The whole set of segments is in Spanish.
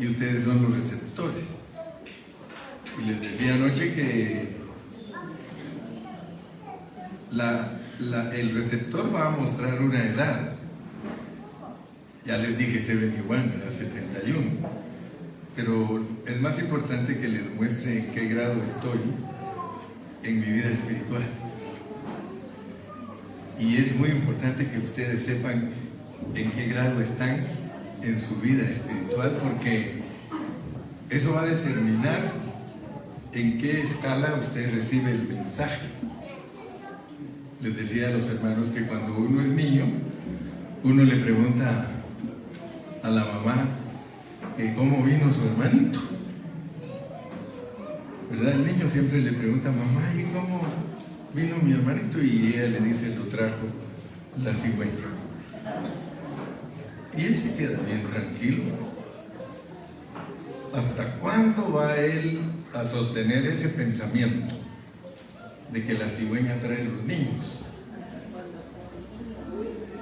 y ustedes son los receptores. Y les decía anoche que el receptor va a mostrar una edad. Ya les dije 71, era 71. Pero es más importante que les muestre en qué grado estoy en mi vida espiritual. Y es muy importante que ustedes sepan en qué grado están en su vida espiritual, porque eso va a determinar en qué escala usted recibe el mensaje. Les decía a los hermanos que cuando uno es niño, uno le pregunta a la mamá que cómo vino su hermanito, ¿verdad? El niño siempre le pregunta: mamá, ¿y cómo vino mi hermanito? Y ella le dice: lo trajo la cigüeña. Y él se queda bien tranquilo. ¿Hasta cuándo va él a sostener ese pensamiento de que la cigüeña trae los niños?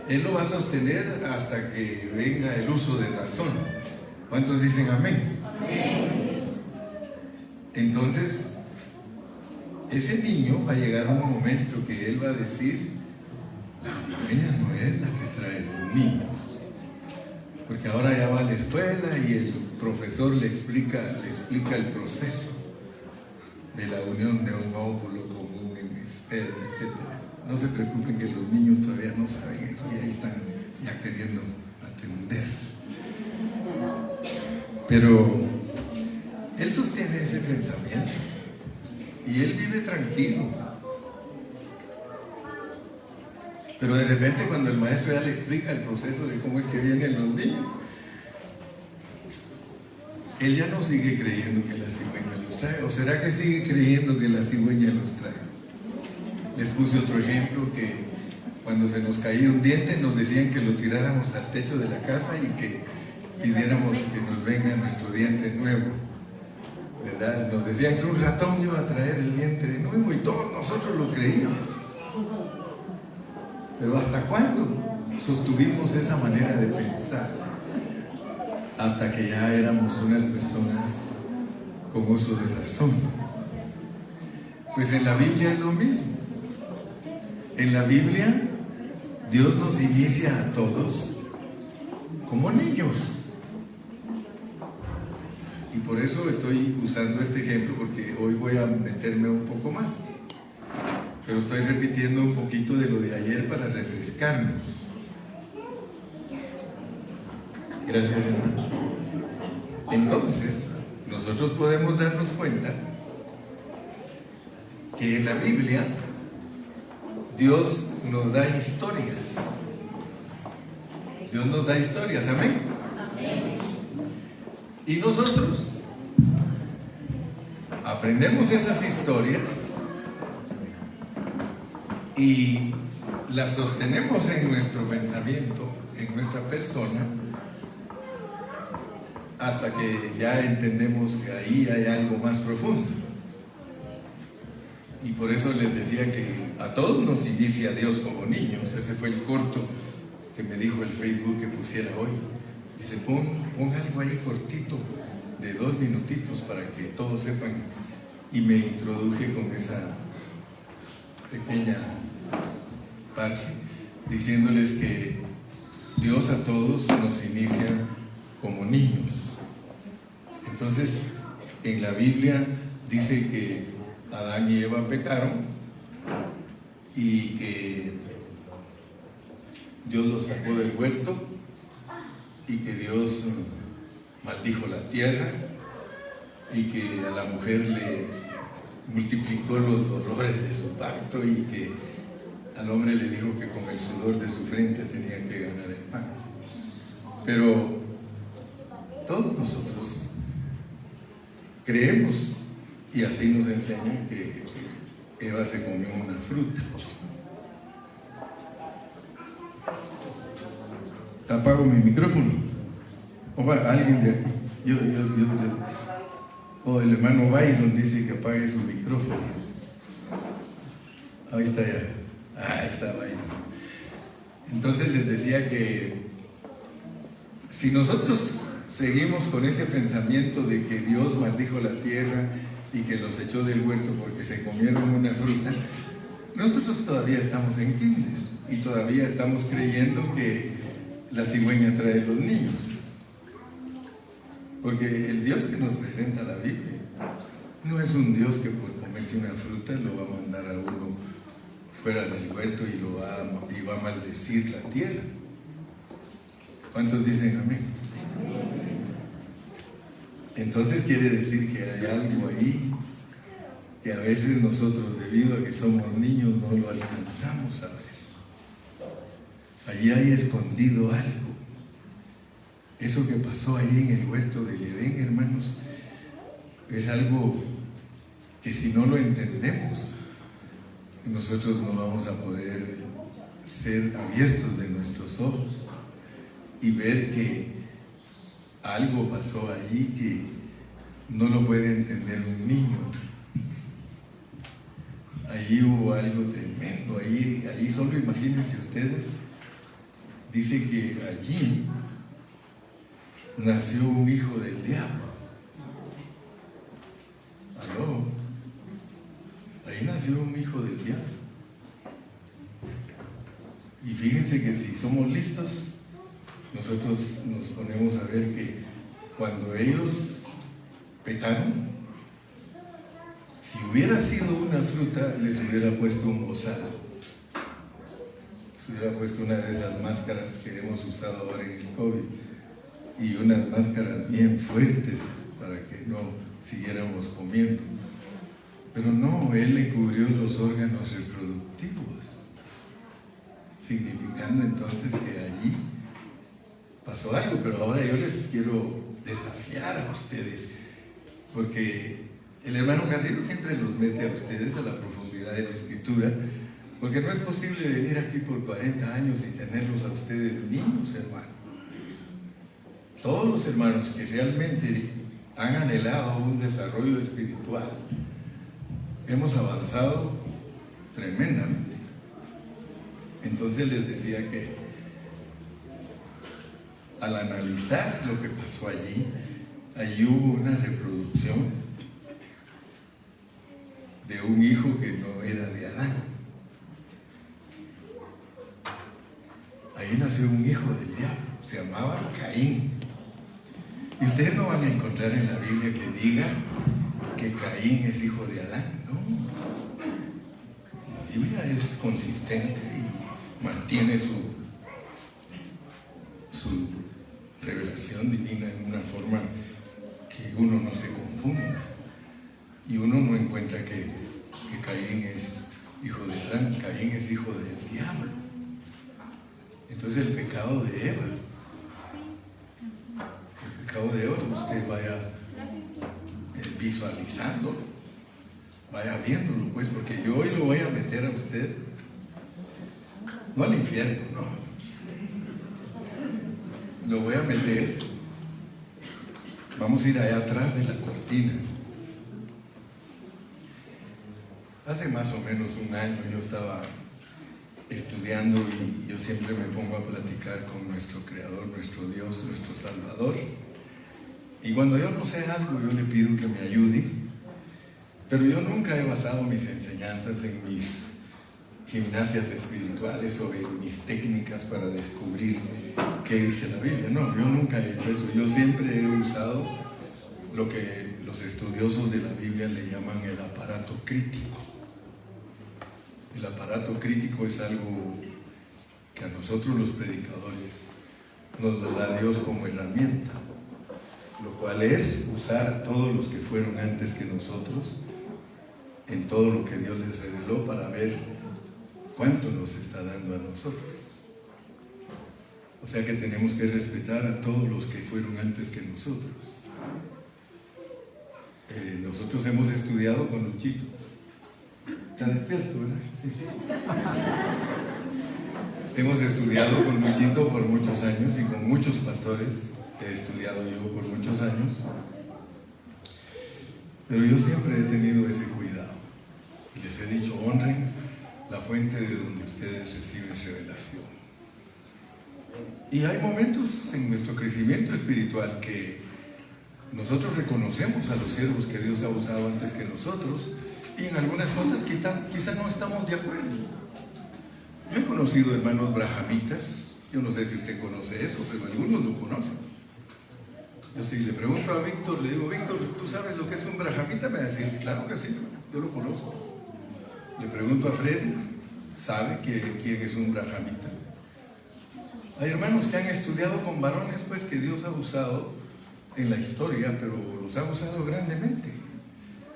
Él lo va a sostener hasta que venga el uso de razón. ¿Cuántos dicen amén? Amén. Entonces, ese niño va a llegar a un momento que él va a decir: la cigüeña no es la que trae los niños. Porque ahora ya va a la escuela y el profesor le explica el proceso de la unión de un óvulo con un esperma, etc. No se preocupen que los niños todavía no saben eso y ahí están ya queriendo atender. Pero él sostiene ese pensamiento y él vive tranquilo. Pero de repente, cuando el maestro ya le explica el proceso de cómo es que vienen los niños, él ya no sigue creyendo que la cigüeña los trae. ¿O será que sigue creyendo que la cigüeña los trae? Les puse otro ejemplo, que cuando se nos caía un diente nos decían que lo tiráramos al techo de la casa y que pidiéramos que nos venga nuestro diente nuevo, ¿verdad? Nos decían que un ratón iba a traer el diente nuevo y todos nosotros lo creíamos. Pero ¿hasta cuándo sostuvimos esa manera de pensar? Hasta que ya éramos unas personas con uso de razón. Pues en la Biblia es lo mismo. En la Biblia Dios nos inicia a todos como niños. Y por eso estoy usando este ejemplo, porque hoy voy a meterme un poco más. Pero estoy repitiendo un poquito de lo de ayer para refrescarnos. Gracias, hermano. Entonces, nosotros podemos darnos cuenta que en la Biblia Dios nos da historias. Dios nos da historias, amén. Y nosotros aprendemos esas historias y las sostenemos en nuestro pensamiento, en nuestra persona, hasta que ya entendemos que ahí hay algo más profundo. Y por eso les decía que a todos nos inicia Dios como niños. Ese fue el corto que me dijo el Facebook que pusiera hoy. Dice: pon algo ahí cortito de 2 minutitos para que todos sepan. Y me introduje con esa pequeña parte, diciéndoles que Dios a todos nos inicia como niños. Entonces, en la Biblia dice que Adán y Eva pecaron y que Dios los sacó del huerto y que Dios maldijo la tierra y que a la mujer le multiplicó los dolores de su parto y que al hombre le dijo que con el sudor de su frente tenía que ganar el pan. Pero todos nosotros creemos, y así nos enseñan, que Eva se comió una fruta. Apago mi micrófono. O va, alguien de aquí. El hermano Byron dice que apague su micrófono. Ahí está ya. Ahí está Byron. Entonces les decía que si nosotros seguimos con ese pensamiento de que Dios maldijo la tierra y que los echó del huerto porque se comieron una fruta, nosotros todavía estamos en kinder y todavía estamos creyendo que la cigüeña trae los niños. Porque el Dios que nos presenta la Biblia no es un Dios que por comerse una fruta lo va a mandar a uno fuera del huerto y va a maldecir la tierra. ¿Cuántos dicen amén? Entonces quiere decir que hay algo ahí que a veces nosotros, debido a que somos niños, no lo alcanzamos a ver. Allí hay escondido algo. Eso que pasó ahí en el huerto del Edén, hermanos, es algo que si no lo entendemos, nosotros no vamos a poder ser abiertos de nuestros ojos y ver que algo pasó allí que no lo puede entender un niño. Allí hubo algo tremendo, allí solo imagínense ustedes, dice que allí nació un hijo del diablo. ¿Aló? Ahí nació un hijo del diablo. Y fíjense que si somos listos, nosotros nos ponemos a ver que cuando ellos pecaron, si hubiera sido una fruta, les hubiera puesto un bozal. Les hubiera puesto una de esas máscaras que hemos usado ahora en el COVID y unas máscaras bien fuertes para que no siguiéramos comiendo. Pero no, Él le cubrió los órganos reproductivos, significando entonces que allí pasó algo. Pero ahora yo les quiero desafiar a ustedes, porque el hermano Carrillo siempre los mete a ustedes a la profundidad de la Escritura, porque no es posible venir aquí por 40 años y tenerlos a ustedes niños, hermano. Todos los hermanos que realmente han anhelado un desarrollo espiritual, hemos avanzado tremendamente. Entonces les decía que al analizar lo que pasó allí hubo una reproducción de un hijo que no era de Adán. Ahí nació un hijo del diablo, se llamaba Caín. Y ustedes no van a encontrar en la Biblia que diga que Caín es hijo de Adán, no. La Biblia es consistente y mantiene su revelación divina en una forma que uno no se confunda. Y uno no encuentra que Caín es hijo de Adán, Caín es hijo del diablo. Entonces el pecado de Eva, usted vaya visualizándolo, vaya viéndolo, pues, porque yo hoy lo voy a meter a usted, no al infierno, no. Lo voy a meter, vamos a ir allá atrás de la cortina. Hace más o menos un año yo estaba estudiando y yo siempre me pongo a platicar con nuestro Creador, nuestro Dios, nuestro Salvador. Y cuando yo no sé algo, yo le pido que me ayude. Pero yo nunca he basado mis enseñanzas en mis gimnasias espirituales o en mis técnicas para descubrir qué dice la Biblia. No, yo nunca he hecho eso. Yo siempre he usado lo que los estudiosos de la Biblia le llaman el aparato crítico. El aparato crítico es algo que a nosotros los predicadores nos lo da Dios como herramienta, lo cual es usar a todos los que fueron antes que nosotros en todo lo que Dios les reveló para ver cuánto nos está dando a nosotros. O sea que tenemos que respetar a todos los que fueron antes que nosotros. Nosotros hemos estudiado con Luchito. Está despierto, ¿verdad? Sí. Hemos estudiado con Luchito por muchos años y con muchos pastores. He estudiado yo por muchos años. Pero yo siempre he tenido ese cuidado. Y les he dicho, honren la fuente de donde ustedes reciben revelación. Y hay momentos en nuestro crecimiento espiritual que nosotros reconocemos a los siervos que Dios ha usado antes que nosotros, y en algunas cosas quizá no estamos de acuerdo. Yo he conocido hermanos brahamitas, yo no sé si usted conoce eso, pero algunos lo conocen. Yo si le pregunto a Víctor, le digo, Víctor, ¿tú sabes lo que es un brahamita? Me va a decir, claro que sí, yo lo conozco. Le pregunto a Freddy, ¿sabe quién es un brahamita? Hay hermanos que han estudiado con varones pues que Dios ha usado en la historia, pero los ha usado grandemente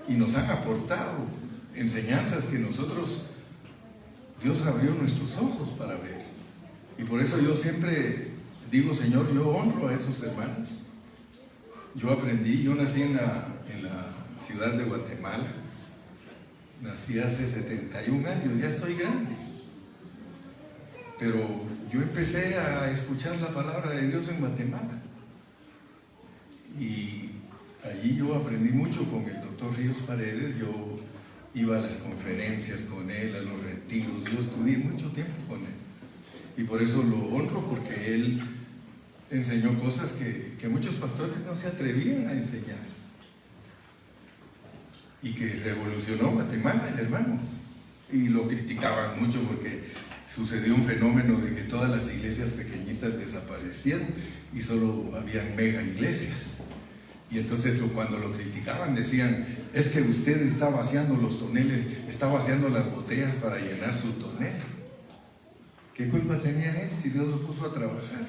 y nos han aportado enseñanzas que nosotros, Dios abrió nuestros ojos para ver. Y por eso yo siempre digo, Señor, yo honro a esos hermanos. Yo aprendí, yo nací en la ciudad de Guatemala, nací hace 71 años, ya estoy grande, pero yo empecé a escuchar la palabra de Dios en Guatemala y allí yo aprendí mucho con el doctor Ríos Paredes. Yo iba a las conferencias con él, a los retiros, yo estudié mucho tiempo con él y por eso lo honro, porque él enseñó cosas que muchos pastores no se atrevían a enseñar y que revolucionó Guatemala, el hermano, y lo criticaban mucho porque sucedió un fenómeno de que todas las iglesias pequeñitas desaparecieron y solo habían mega iglesias. Y entonces cuando lo criticaban decían, es que usted está vaciando los toneles, está vaciando las botellas para llenar su tonel. ¿Qué culpa tenía él si Dios lo puso a trabajar?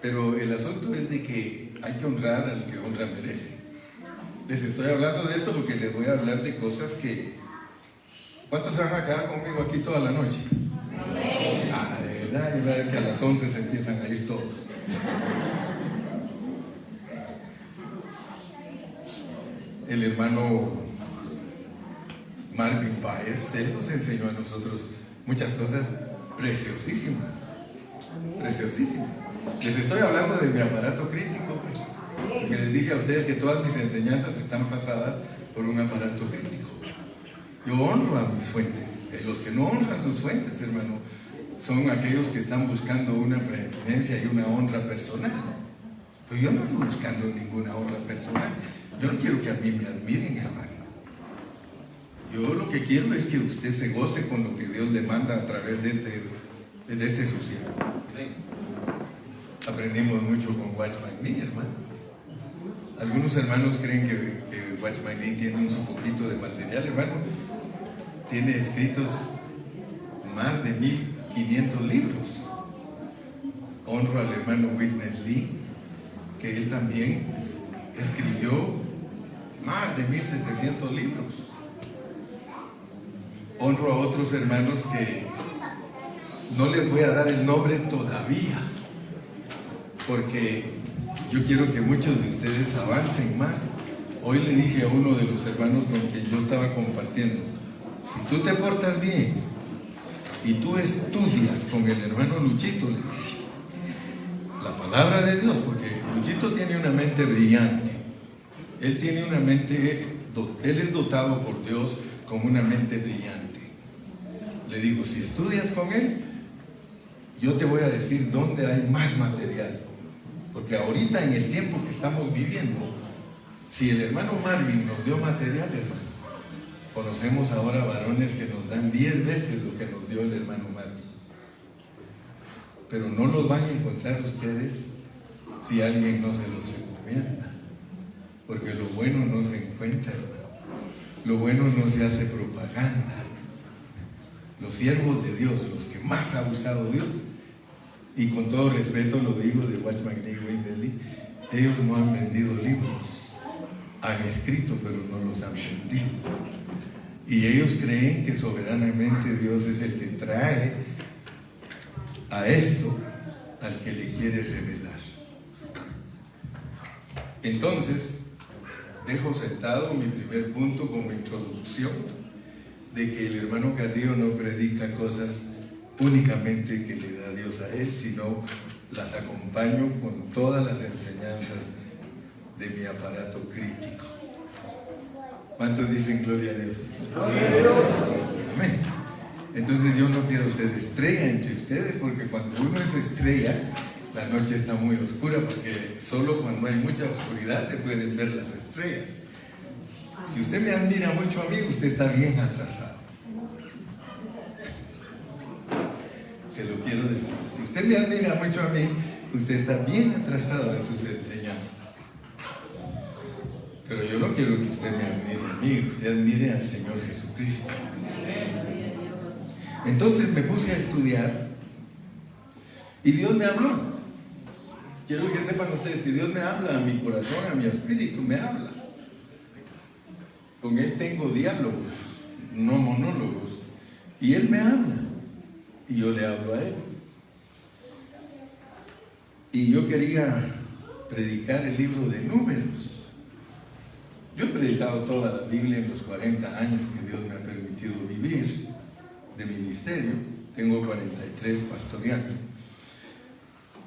Pero el asunto es de que hay que honrar al que honra merece. Les estoy hablando de esto porque les voy a hablar de cosas que... ¿Cuántos se van a quedar conmigo aquí toda la noche? Ah, de verdad, y va a ver que a las 11 se empiezan a ir todos. El hermano Marvin Byers, él nos enseñó a nosotros muchas cosas preciosísimas, preciosísimas. Les estoy hablando de mi aparato crítico, pues, porque les dije a ustedes que todas mis enseñanzas están pasadas por un aparato crítico. Yo honro a mis fuentes. Los que no honran sus fuentes, hermano, son aquellos que están buscando una preeminencia y una honra personal. Pero yo no ando buscando ninguna honra personal. Yo no quiero que a mí me admiren, hermano. Yo lo que quiero es que usted se goce con lo que Dios le manda a través de este siervo. Aprendimos mucho con Watchman Nee, hermano. Algunos hermanos creen que Watchman Nee tiene un poquito de material, hermano. Tiene escritos más de 1500 libros. Honro al hermano Witness Lee, que él también escribió más de 1700 libros. Honro a otros hermanos que no les voy a dar el nombre todavía, porque yo quiero que muchos de ustedes avancen más. Hoy le dije a uno de los hermanos con quien yo estaba compartiendo, si tú te portas bien y tú estudias con el hermano Luchito, le dije, la palabra de Dios, porque Luchito tiene una mente brillante, él tiene una mente, él es dotado por Dios con una mente brillante. Le digo, si estudias con él, yo te voy a decir dónde hay más material, porque ahorita en el tiempo que estamos viviendo, si el hermano Marvin nos dio material, hermano, conocemos ahora varones que nos dan 10 veces lo que nos dio el hermano Marvin, pero no los van a encontrar ustedes si alguien no se los recomienda, porque lo bueno no se encuentra, hermano, lo bueno no se hace propaganda. Los siervos de Dios, los que más ha usado Dios, y con todo respeto lo digo de Watchman Nee, ellos no han vendido libros, han escrito pero no los han vendido, y ellos creen que soberanamente Dios es el que trae a esto al que le quiere revelar. Entonces dejo sentado mi primer punto como introducción, de que el hermano Carrillo no predica cosas únicamente que le da Dios a él, sino las acompaño con todas las enseñanzas de mi aparato crítico. ¿Cuántos dicen gloria a Dios? Gloria a Dios. Amén. Entonces yo no quiero ser estrella entre ustedes, porque cuando uno es estrella, la noche está muy oscura, porque solo cuando hay mucha oscuridad se pueden ver las estrellas. Si usted me admira mucho a mí, usted está bien atrasado. Se lo quiero decir. Si usted me admira mucho a mí, usted está bien atrasado en sus enseñanzas. Pero yo no quiero que usted me admire a mí, usted admire al Señor Jesucristo. Entonces me puse a estudiar y Dios me habló. Quiero que sepan ustedes que Dios me habla a mi corazón, a mi espíritu, me habla. Con Él tengo diálogos, no monólogos. Y Él me habla y yo le hablo a Él. Y yo quería predicar el libro de Números. Yo he predicado toda la Biblia en los 40 años que Dios me ha permitido vivir de ministerio. Tengo 43 pastoreando.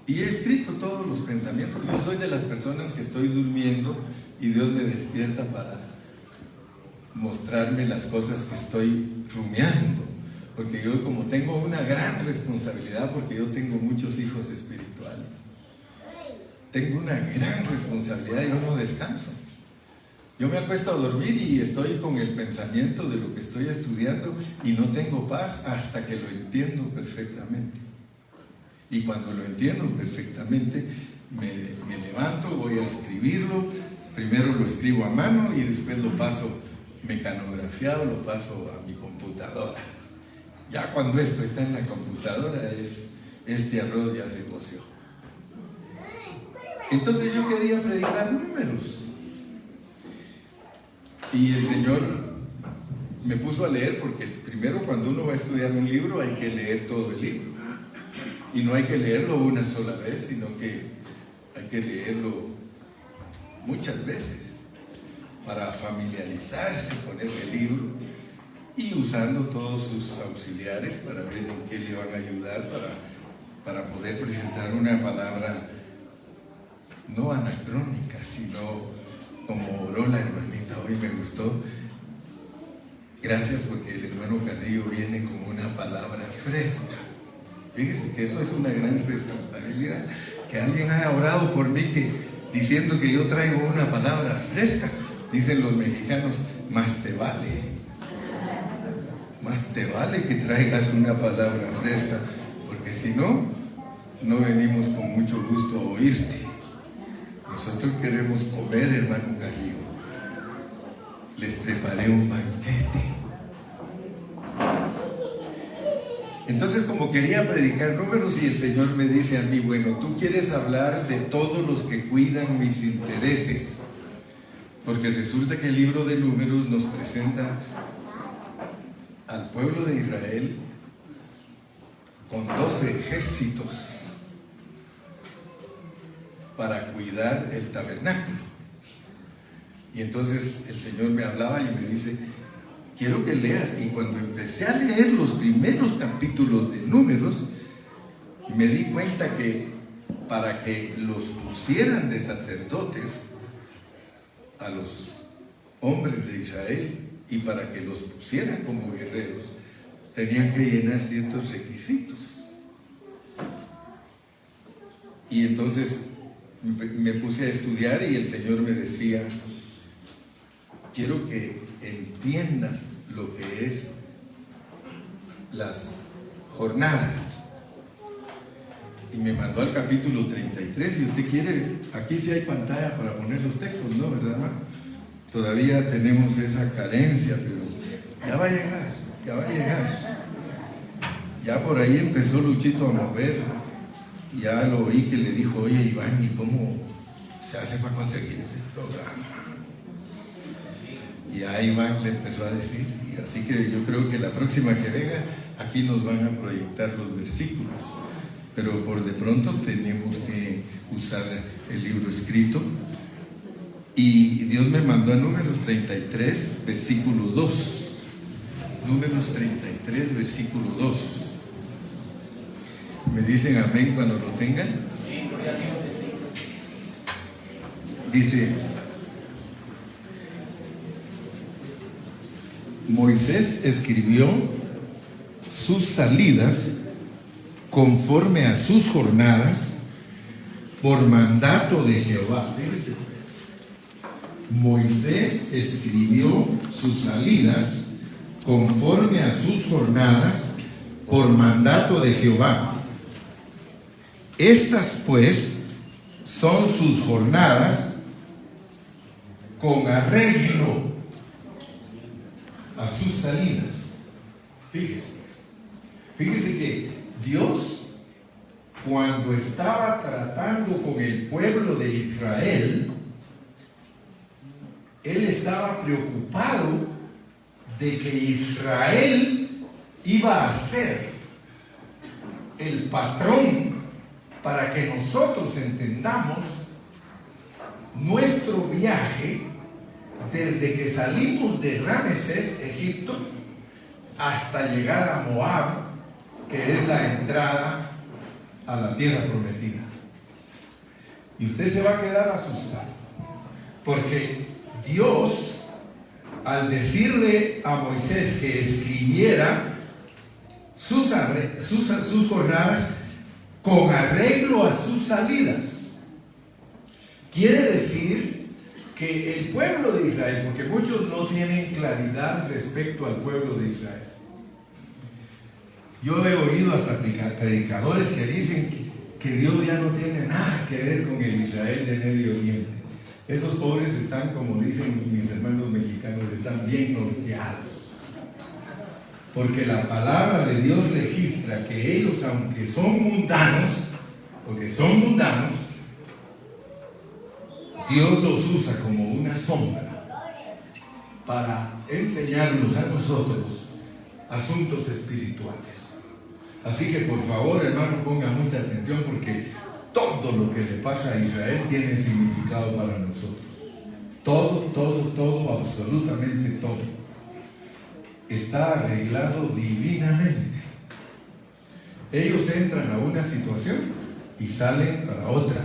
Y he escrito todos los pensamientos. Yo soy de las personas que estoy durmiendo y Dios me despierta para mostrarme las cosas que estoy rumiando. Porque yo, como tengo una gran responsabilidad, porque yo tengo muchos hijos espirituales, tengo una gran responsabilidad, yo no descanso. Yo me acuesto a dormir y estoy con el pensamiento de lo que estoy estudiando y no tengo paz hasta que lo entiendo perfectamente. Y cuando lo entiendo perfectamente, me levanto, voy a escribirlo. Primero lo escribo a mano y después lo paso mecanografiado, lo paso a mi computadora. Ya cuando esto está en la computadora, este arroz ya se coció. Entonces yo quería predicar Números. Y el Señor me puso a leer, porque primero cuando uno va a estudiar un libro hay que leer todo el libro. Y no hay que leerlo una sola vez, sino que hay que leerlo muchas veces para familiarizarse con ese libro y usando todos sus auxiliares para ver en qué le van a ayudar para poder presentar una palabra no anacrónica, sino como oró la hermanita hoy, me gustó. Gracias, porque el hermano Carrillo viene con una palabra fresca. Fíjese que eso es una gran responsabilidad, que alguien haya orado por mí diciendo que yo traigo una palabra fresca. Dicen los mexicanos, más te vale que traigas una palabra fresca, porque si no, no venimos con mucho gusto a oírte. Nosotros queremos comer, hermano Carrillo. Les preparé un banquete. Entonces, como quería predicar Números, y el Señor me dice a mí, bueno, tú quieres hablar de todos los que cuidan mis intereses, porque resulta que el libro de Números nos presenta al pueblo de Israel con 12 ejércitos para cuidar el tabernáculo. Y entonces el Señor me hablaba y me dice, quiero que leas. Y cuando empecé a leer los primeros capítulos de Números, me di cuenta que para que los pusieran de sacerdotes a los hombres de Israel y para que los pusieran como guerreros, tenían que llenar ciertos requisitos. Y entonces me puse a estudiar y el Señor me decía, quiero que entiendas lo que es las jornadas. Y me mandó al capítulo 33, si usted quiere, aquí sí hay pantalla para poner los textos, ¿no? ¿Verdad, hermano? Todavía tenemos esa carencia, pero ya va a llegar, ya va a llegar. Ya por ahí empezó Luchito a mover, ya lo oí que le dijo, oye Iván, ¿y cómo se hace para conseguir ese programa? Y a Iván le empezó a decir, y así que yo creo que la próxima que venga, aquí nos van a proyectar los versículos, pero por de pronto tenemos que usar el libro escrito. Y Dios me mandó a Números 33, versículo 2. Números 33, versículo 2. ¿Me dicen amén cuando lo tengan? Dice, Moisés escribió sus salidas conforme a sus jornadas por mandato de Jehová. Fíjense, Moisés escribió sus salidas conforme a sus jornadas por mandato de Jehová. Estas pues son sus jornadas con arreglo a sus salidas. Fíjese que Dios, cuando estaba tratando con el pueblo de Israel, Él estaba preocupado de que Israel iba a ser el patrón para que nosotros entendamos nuestro viaje desde que salimos de Ramesés, Egipto, hasta llegar a Moab, que es la entrada a la tierra prometida. Y usted se va a quedar asustado, porque Dios, al decirle a Moisés que escribiera sus jornadas con arreglo a sus salidas, quiere decir que el pueblo de Israel, porque muchos no tienen claridad respecto al pueblo de Israel. Yo he oído hasta predicadores que dicen que Dios ya no tiene nada que ver con el Israel de Medio Oriente. Esos pobres están, como dicen mis hermanos mexicanos, están bien norteados. Porque la palabra de Dios registra que ellos, aunque son mundanos, porque son mundanos, Dios los usa como una sombra para enseñarnos a nosotros asuntos espirituales. Así que por favor, hermano, ponga mucha atención, porque todo lo que le pasa a Israel tiene significado para nosotros. Todo, absolutamente todo está arreglado divinamente. Ellos entran a una situación y salen para otra.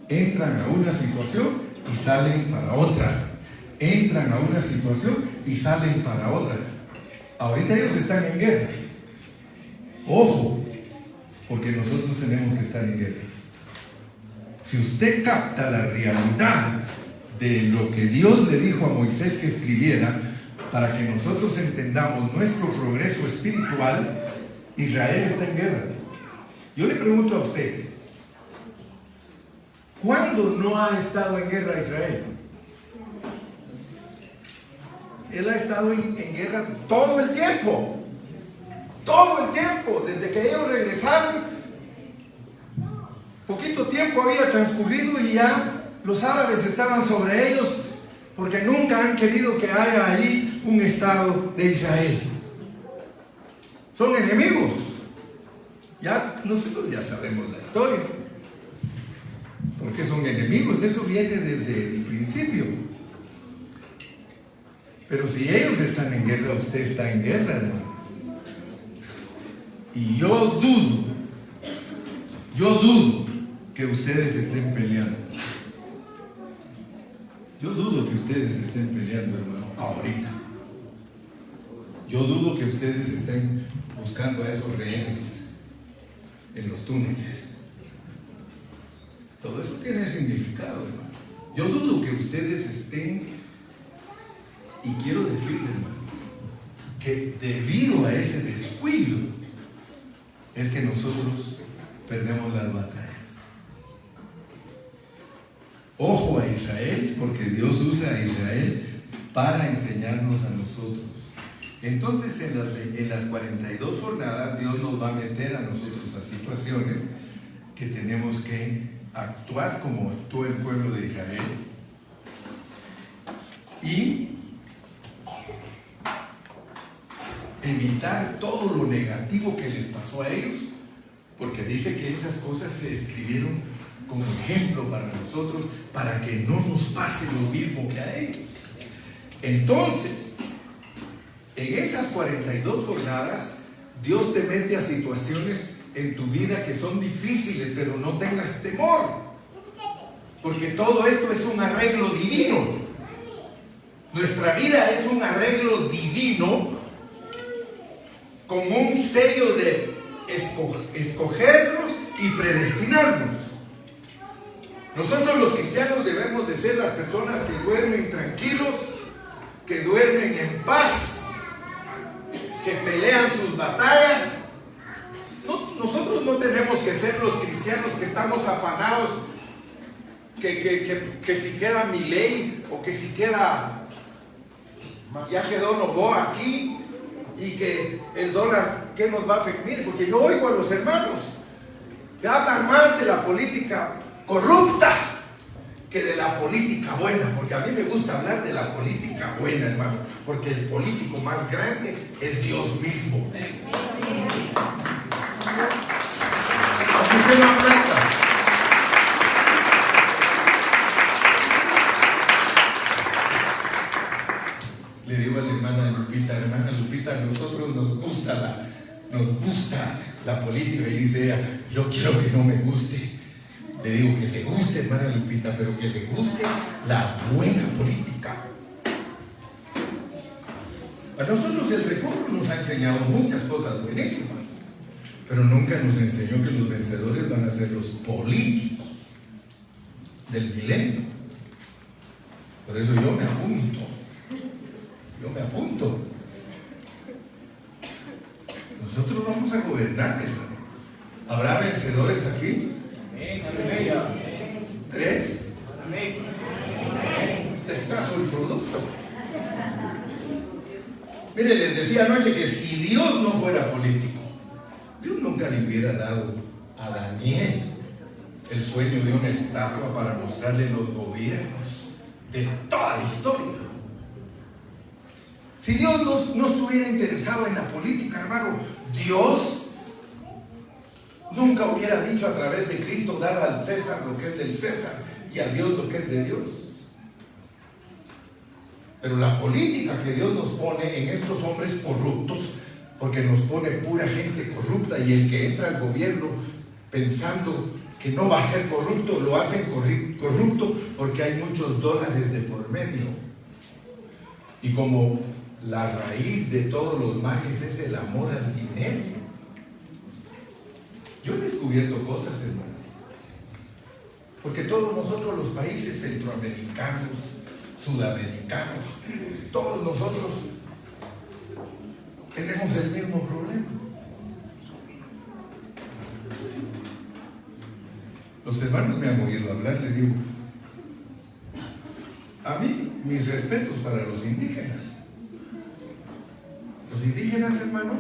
Entran a una situación y salen para otra. Entran a una situación y salen para otra. Ahorita ellos están en guerra. Ojo, porque nosotros tenemos que estar en guerra. Si usted capta la realidad de lo que Dios le dijo a Moisés que escribiera, para que nosotros entendamos nuestro progreso espiritual, Israel está en guerra. Yo le pregunto a usted, ¿cuándo no ha estado en guerra Israel? Él ha estado en guerra todo el tiempo. Todo el tiempo, desde que ellos regresaron. Poquito tiempo había transcurrido y ya los árabes estaban sobre ellos, porque nunca han querido que haya ahí un estado de Israel. Son enemigos. Ya nosotros ya sabemos la historia. Porque son enemigos, eso viene desde el principio. Pero si ellos están en guerra, usted está en guerra, hermano. Y yo dudo que ustedes estén peleando. Yo dudo que ustedes estén peleando, hermano, ahorita. Yo dudo que ustedes estén buscando a esos rehenes en los túneles. Todo eso tiene significado, hermano. Yo dudo que ustedes estén, y quiero decirle, hermano, que debido a ese descuido es que nosotros perdemos las batallas. Ojo a Israel, porque Dios usa a Israel para enseñarnos a nosotros. Entonces, en las 42 jornadas, Dios nos va a meter a nosotros a situaciones que tenemos que actuar como actuó el pueblo de Israel y evitar todo lo negativo que les pasó a ellos, porque dice que esas cosas se escribieron como ejemplo para nosotros, para que no nos pase lo mismo que a ellos. Entonces, en esas 42 jornadas, Dios te mete a situaciones en tu vida que son difíciles, pero no tengas temor, porque todo esto es un arreglo divino. Nuestra vida es un arreglo divino con un sello de escogernos y predestinarnos. Nosotros los cristianos debemos de ser las personas que duermen tranquilos, que duermen en paz, que pelean sus batallas. Nosotros no tenemos que ser los cristianos que estamos afanados, que si queda Milei o que si queda, ya quedó Novoa aquí, y que el dólar, ¿qué nos va a afectar? Porque yo oigo a los hermanos que hablan más de la política corrupta que de la política buena, porque a mí me gusta hablar de la política buena, hermano, porque el político más grande es Dios mismo. Aunque usted no aplauda. Le digo a la hermana Lupita, a nosotros nos gusta la política, y dice ella, yo quiero que no me guste. Le digo que le guste, hermana Lupita, pero que le guste la buena política. A nosotros el Reforma nos ha enseñado muchas cosas buenísimas, pero nunca nos enseñó que los vencedores van a ser los políticos del milenio. Por eso yo me apunto. Nosotros vamos a gobernar, hermano. ¿Habrá vencedores aquí? 3. Este es caso el producto. Mire, les decía anoche que si Dios no fuera político, Dios nunca le hubiera dado a Daniel el sueño de una estatua para mostrarle los gobiernos de toda la historia. Si Dios no estuviera interesado en la política, hermano, Dios nunca hubiera dicho a través de Cristo, dar al César lo que es del César y a Dios lo que es de Dios. Pero la política que Dios nos pone en estos hombres corruptos, porque nos pone pura gente corrupta, y el que entra al gobierno pensando que no va a ser corrupto, lo hacen corrupto porque hay muchos dólares de por medio. Y como la raíz de todos los males es el amor al dinero, yo he descubierto cosas, hermano, porque todos nosotros, los países centroamericanos, sudamericanos, todos nosotros tenemos el mismo problema. Los hermanos me han oído hablar, les digo, a mí, mis respetos para los indígenas. Los indígenas, hermano,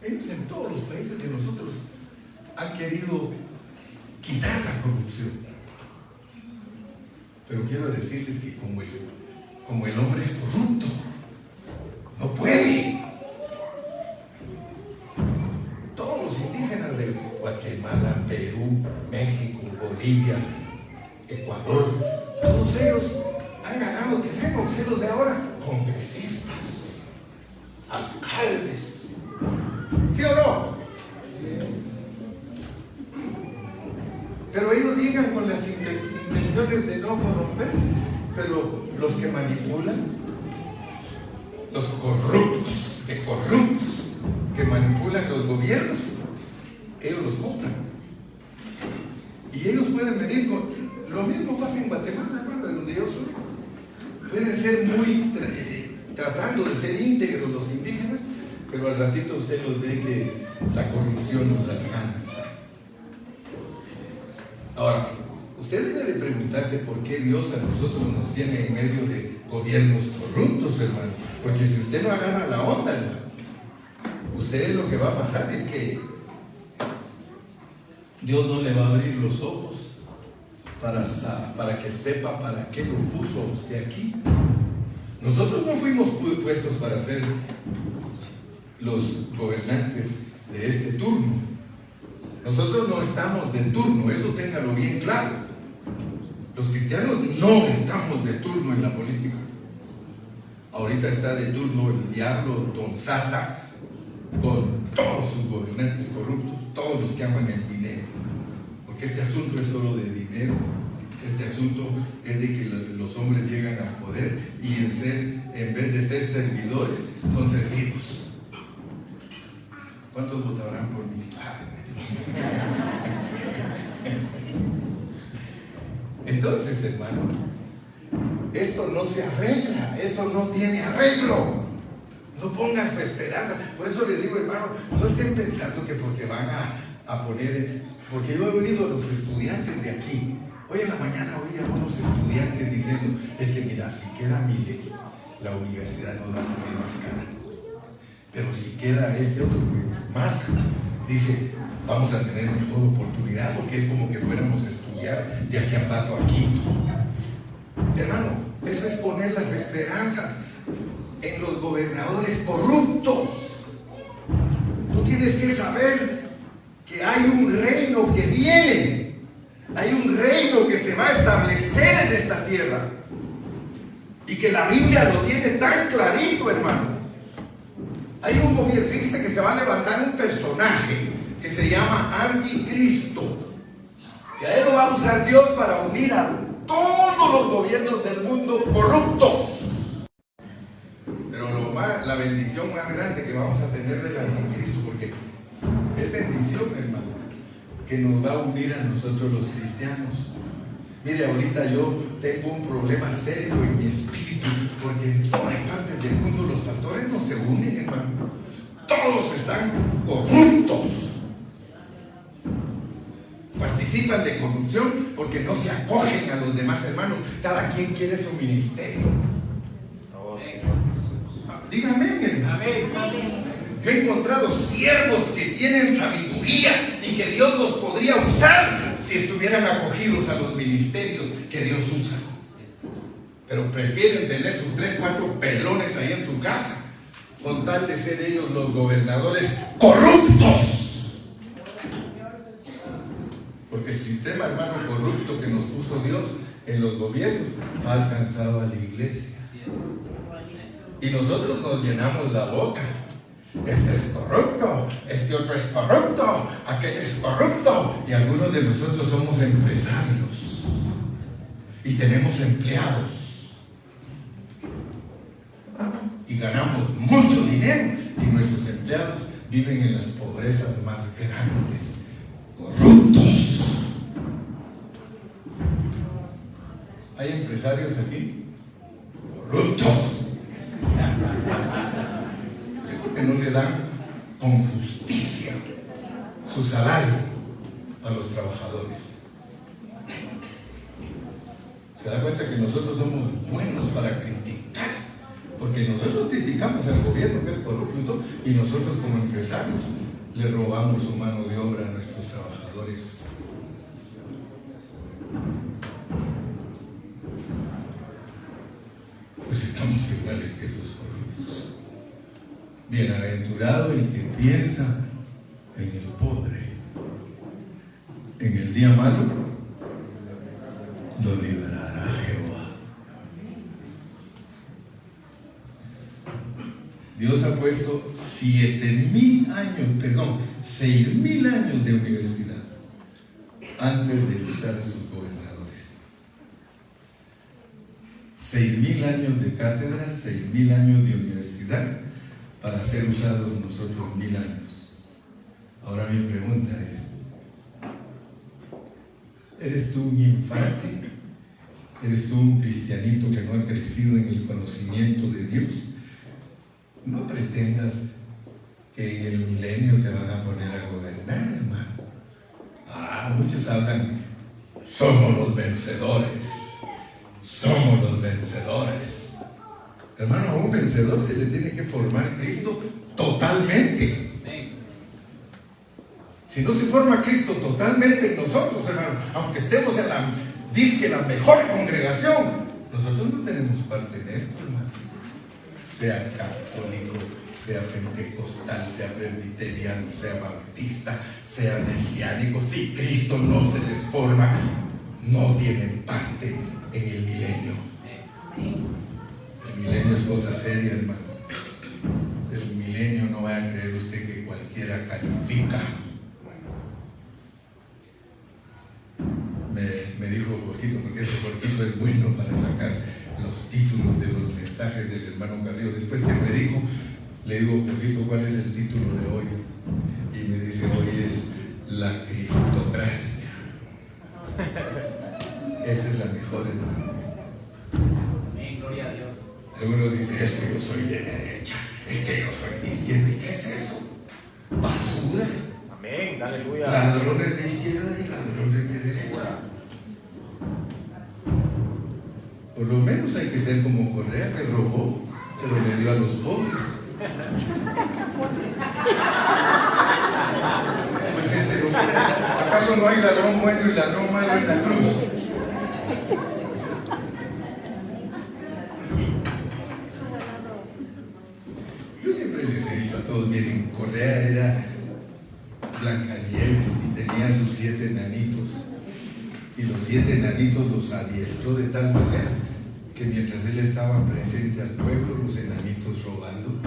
ellos en todos los países de nosotros han querido quitar la corrupción. Pero quiero decirles que como el hombre es corrupto, no puede. Todos los indígenas de Guatemala, Perú, México, Bolivia, Ecuador, todos ellos han ganado terreno, se los de ahora, congresistas, alcaldes, ¿sí o no? Pero ellos llegan con las intenciones de no corromperse, pero los que manipulan, los corruptos de corruptos que manipulan los gobiernos, ellos los compran. Y ellos pueden venir con... Lo mismo pasa en Guatemala, hermano, de donde yo soy. Pueden ser muy tratando de ser íntegros los indígenas, pero al ratito usted los ve que la corrupción nos alcanza. Ahora, usted debe de preguntarse por qué Dios a nosotros nos tiene en medio de gobiernos corruptos, hermano. Porque si usted no agarra la onda, hermano, usted lo que va a pasar es que Dios no le va a abrir los ojos para que sepa para qué lo puso a usted aquí. Nosotros no fuimos puestos para ser los gobernantes de este turno. Nosotros no estamos de turno, eso téngalo bien claro. Los cristianos no estamos de turno en la política. Ahorita está de turno el diablo Don Sata con todos sus gobernantes corruptos, todos los que aman el dinero. Porque este asunto es solo de dinero. Este asunto es de que los hombres llegan al poder y en ser en vez de ser servidores, son servidos. ¿Cuántos votarán por mí? Entonces, hermano, esto no se arregla, esto no tiene arreglo. No pongan su esperanza. Por eso les digo, hermano, no estén pensando que porque van a poner, porque yo he oído a los estudiantes de aquí. Hoy en la mañana oía a unos estudiantes diciendo, es que mira, si queda mi ley, la universidad nos va a salir más cara. Pero si queda este otro más, dice, vamos a tener mejor oportunidad, porque es como que fuéramos a estudiar de aquí a Pato aquí. Hermano, eso es poner las esperanzas en los gobernadores corruptos. Tú tienes que saber que hay un reino que viene, hay un reino que se va a establecer en esta tierra, y que la Biblia lo tiene tan clarito, hermano. Hay un gobierno, fíjense que se va a levantar un personaje que se llama Anticristo, y a él lo va a usar Dios para unir a todos los gobiernos del mundo corruptos. Pero la bendición más grande que vamos a tener del Anticristo, porque es bendición, hermano, que nos va a unir a nosotros los cristianos. Mire, ahorita yo tengo un problema serio en mi espíritu, porque en todas partes del mundo los pastores no se unen, hermano. Todos están corruptos. Participan de corrupción porque no se acogen a los demás hermanos. Cada quien quiere su ministerio. Dígame, hermano. Yo he encontrado siervos que tienen sabiduría y que Dios los podría usar si estuvieran acogidos a los ministerios que Dios usa. Pero prefieren tener sus 3, 4 pelones ahí en su casa, con tal de ser ellos los gobernadores corruptos. Porque el sistema, hermano, corrupto que nos puso Dios en los gobiernos ha alcanzado a la iglesia. Y nosotros nos llenamos la boca. Este es corrupto, este otro es corrupto, aquel es corrupto. Y algunos de nosotros somos empresarios y tenemos empleados y ganamos mucho dinero, y nuestros empleados viven en las pobrezas más grandes. Corruptos. ¿Hay empresarios aquí? Corruptos. Que no le dan con justicia su salario a los trabajadores. Se da cuenta que nosotros somos buenos para criticar, porque nosotros criticamos al gobierno que es corrupto, y nosotros como empresarios le robamos su mano de obra a nuestros trabajadores. Pues estamos iguales que esos corruptos. Bienaventurado el que piensa en el pobre. En el día malo lo librará Jehová. Dios ha puesto 6,000 años de universidad antes de usar a sus gobernadores. 6,000 años de cátedra, 6,000 años de universidad, para ser usados nosotros 1,000 años. Ahora mi pregunta es, ¿eres tú un infante? ¿Eres tú un cristianito que no ha crecido en el conocimiento de Dios? No pretendas que en el milenio te van a poner a gobernar, hermano. Muchos hablan, somos los vencedores, somos los vencedores. Hermano, a un vencedor se le tiene que formar Cristo totalmente. Si no se forma Cristo totalmente en nosotros, hermano, aunque estemos en la mejor congregación, nosotros no tenemos parte en esto, hermano. Sea católico, sea pentecostal, sea presbiteriano, sea bautista, sea mesiánico, si Cristo no se les forma, no tienen parte en el milenio. El milenio es cosa seria, hermano. El milenio no va a creer usted que cualquiera califica. Me dijo Jorgito, porque ese Jorgito es bueno para sacar los títulos de los mensajes del hermano hermano Carrillo, después que predico, le digo, Jorgito, ¿cuál es el título de hoy? Y me dice, hoy es la cristocracia. Esa es la mejor, hermano. Amén, gloria a Dios. Algunos dicen, es que yo soy de derecha, es que yo soy de izquierda. ¿Y qué es eso? Basura. Amén, aleluya. Ladrones de izquierda y ladrones de derecha. Por lo menos hay que ser como Correa, que robó, pero le dio a los pobres. Pues ese lo quiere. ¿Acaso no hay ladrón bueno y ladrón malo en la cruz? Yo siempre les he dicho a todos, miren, Correa era Blancanieves y tenía sus 7 enanitos. Y los 7 enanitos los adiestró de tal manera que mientras él estaba presente al pueblo, los enanitos robando.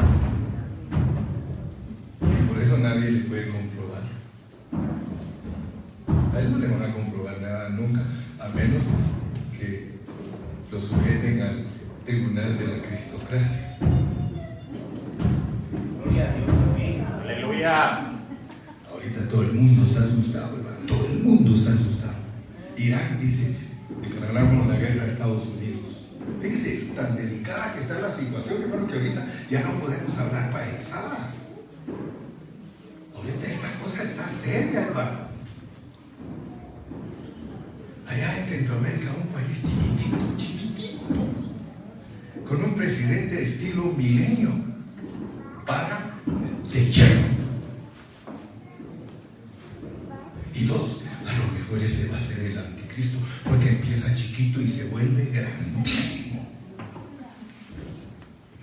Y por eso nadie le puede comprobar. A él no le van a comprobar nada nunca, a menos que lo sujeten al tribunal de la cristocracia. Gloria a Dios, amén. Aleluya. Ahorita todo el mundo está asustado, hermano. Todo el mundo está asustado. Irán dice, declaramos la guerra a Estados Unidos. Fíjense, tan delicada que está la situación, hermano, que ahorita ya no podemos hablar payasadas. Ahorita esta cosa está seria, hermano. Allá en Centroamérica, un país chiquitito, con un presidente de estilo milenio, para de hierro. Y todos, a lo mejor ese va a ser el anticristo, porque empieza chiquito y se vuelve grandísimo.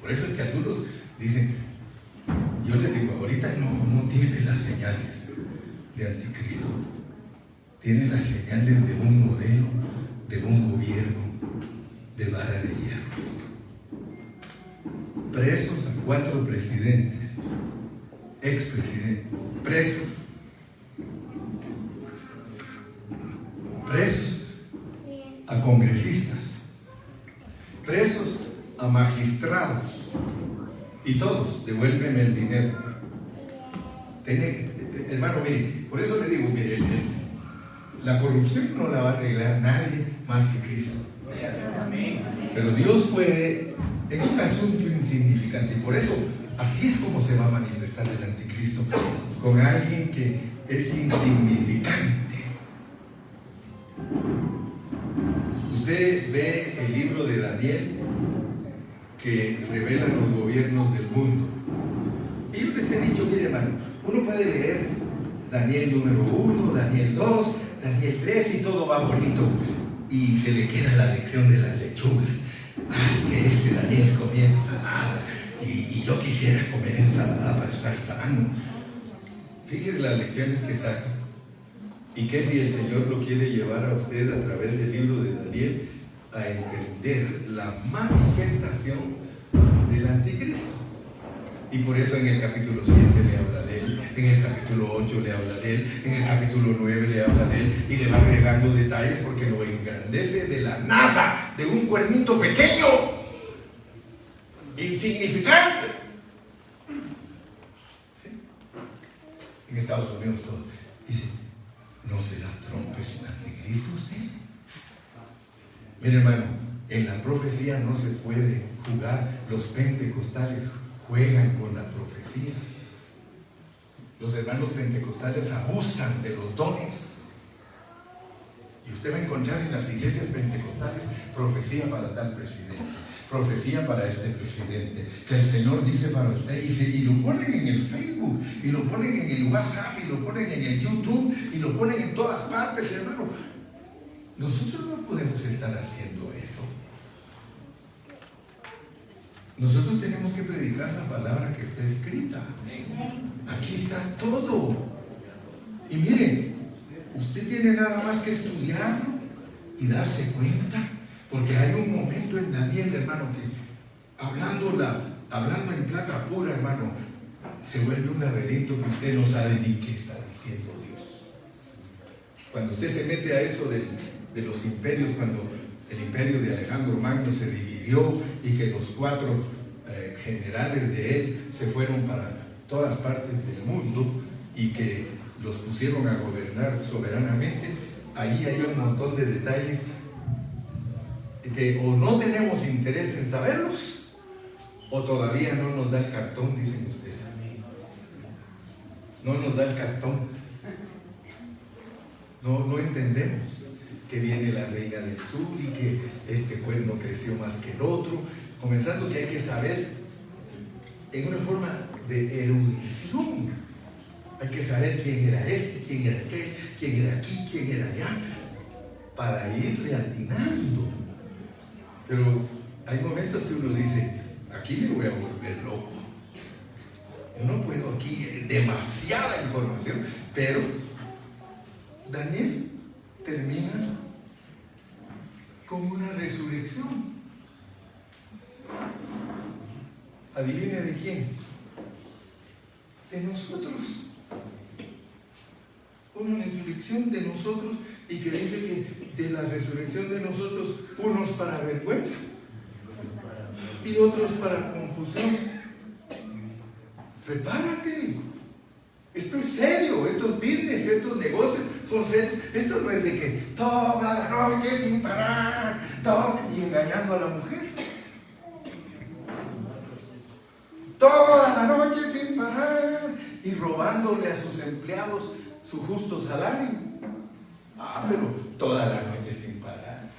Por eso es que algunos dicen, yo les digo, ahorita no tiene las señales de anticristo, tiene las señales de un modelo, de un gobierno de vara de hierro. Presos a 4 presidentes, expresidentes, presos a congresistas, presos a magistrados, y todos, devuélveme el dinero. Hermano, mire, por eso le digo, mire, la corrupción no la va a arreglar nadie más que Cristo. Pero Dios puede en un asunto insignificante, y por eso así es como se va a manifestar el anticristo, con alguien que es insignificante. Usted ve el libro de Daniel que revela los gobiernos del mundo. Y yo les he dicho, mire hermano, uno puede leer Daniel número 1, Daniel 2, Daniel 3 y todo va bonito. Y se le queda la lección de las lechugas. Es que este Daniel comía ensalada y yo quisiera comer ensalada para estar sano. Fíjese las lecciones que saca. Y que si el Señor lo quiere llevar a usted a través del libro de Daniel a entender la manifestación del anticristo. Y por eso en el capítulo 7 le habla de él, en el capítulo 8 le habla de él, en el capítulo 9 le habla de él, y le va agregando detalles porque lo engrandece de la nada, de un cuernito pequeño, insignificante. ¿Sí? En Estados Unidos todo dice, ¿no será Trump el anticristo usted? Mire hermano, en la profecía no se puede jugar. Los pentecostales juegan con la profecía. Los hermanos pentecostales abusan de los dones. Y usted va a encontrar en las iglesias pentecostales profecía para tal presidente, profecía para este presidente, que el Señor dice para usted, y lo ponen en el Facebook, y lo ponen en el WhatsApp, y lo ponen en el YouTube, y lo ponen en todas partes, hermano. Nosotros no podemos estar haciendo eso. Nosotros tenemos que predicar la palabra que está escrita. Aquí está todo. Y miren, usted tiene nada más que estudiarlo y darse cuenta, porque hay un momento en Daniel, hermano, que hablando en plata pura, hermano, se vuelve un laberinto que usted no sabe ni qué está diciendo Dios. Cuando usted se mete a eso de los imperios, cuando el imperio de Alejandro Magno se dividió y que los 4 generales de él se fueron para todas partes del mundo y que los pusieron a gobernar soberanamente, ahí hay un montón de detalles que o no tenemos interés en saberlos o todavía no nos da el cartón, dicen ustedes. No nos da el cartón. No entendemos que viene la reina del sur y que este cuerno creció más que el otro, comenzando que hay que saber en una forma de erudición. Hay que saber quién era este, quién era aquel, quién era aquí, quién era allá, para irle atinando. Pero hay momentos que uno dice, aquí me voy a volver loco. Yo no puedo aquí, demasiada información, pero Daniel termina con una resurrección. ¿Adivine de quién? De nosotros. Una resurrección de nosotros, y que dice que de la resurrección de nosotros, unos para vergüenza y otros para confusión. Prepárate. Esto es serio, estos business, estos negocios son serios. Esto no es de que toda la noche sin parar, y engañando a la mujer. Toda la noche sin parar y robándole a sus empleados su justo salario. Pero toda la noche sin parar.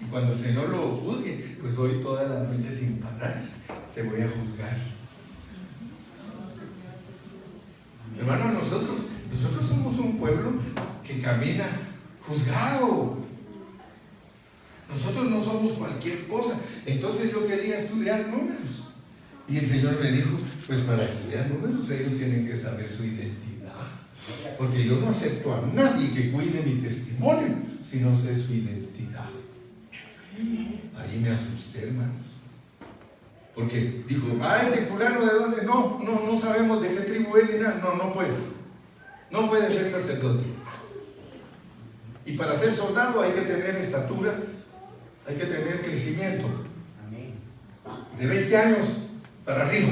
Y cuando el Señor lo juzgue, pues hoy toda la noche sin parar te voy a juzgar. Hermano, nosotros somos un pueblo que camina juzgado. Nosotros no somos cualquier cosa. Entonces yo quería estudiar números. Y el Señor me dijo, pues para estudiar números ellos tienen que saber su identidad. Porque yo no acepto a nadie que cuide mi testimonio si no sé su identidad. Ahí me asusté, hermanos. Porque dijo, este fulano de dónde, no sabemos de qué tribu es ni nada. No puede ser sacerdote. Y para ser soldado hay que tener estatura, hay que tener crecimiento de 20 años para arriba.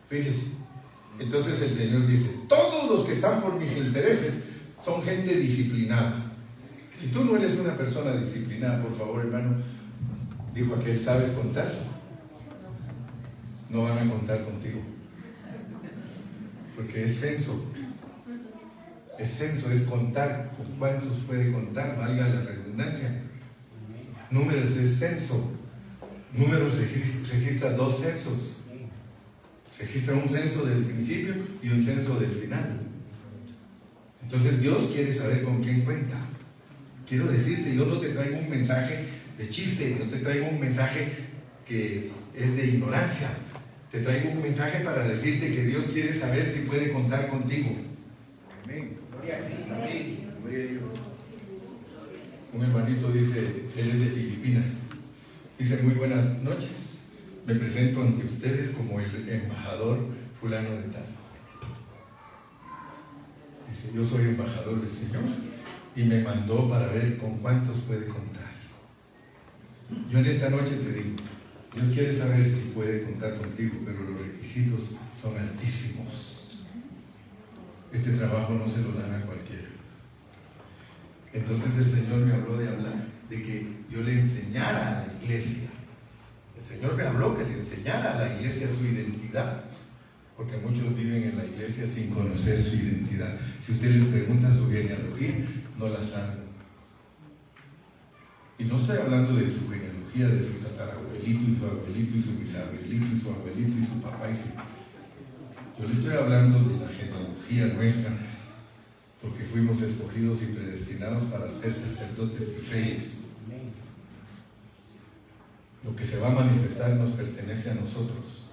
Fíjese. Entonces el Señor dice, todos los que están por mis intereses son gente disciplinada. Si tú no eres una persona disciplinada, por favor, hermano, dijo aquel, ¿sabes contar? No van a contar contigo. Porque es censo. Es censo, es contar. ¿Con cuántos puede contar? Valga la redundancia. Números es censo. Números registra 2 censos. Registra un censo del principio y un censo del final. Entonces Dios quiere saber con quién cuenta. Quiero decirte, yo no te traigo un mensaje de chiste, no te traigo un mensaje que es de ignorancia. Te traigo un mensaje para decirte que Dios quiere saber si puede contar contigo. Amén. Gloria a Cristo. Amén. Un hermanito dice, él es de Filipinas. Dice, muy buenas noches. Me presento ante ustedes como el embajador fulano de tal. Dice, yo soy embajador del Señor y me mandó para ver con cuántos puede contar. Yo en esta noche te digo, Dios quiere saber si puede contar contigo, pero los requisitos son altísimos. Este trabajo no se lo dan a cualquiera. Entonces el Señor me habló de que yo le enseñara a la iglesia. El Señor me habló que le enseñara a la iglesia su identidad, porque muchos viven en la iglesia sin conocer su identidad. Si usted les pregunta su genealogía, no la saben. Y no estoy hablando de su genealogía, de su tatarabuelito y su abuelito y su bisabuelito y su abuelito y su papá y su... Yo le estoy hablando de la genealogía nuestra, porque fuimos escogidos y predestinados para ser sacerdotes y reyes. Lo que se va a manifestar nos pertenece a nosotros.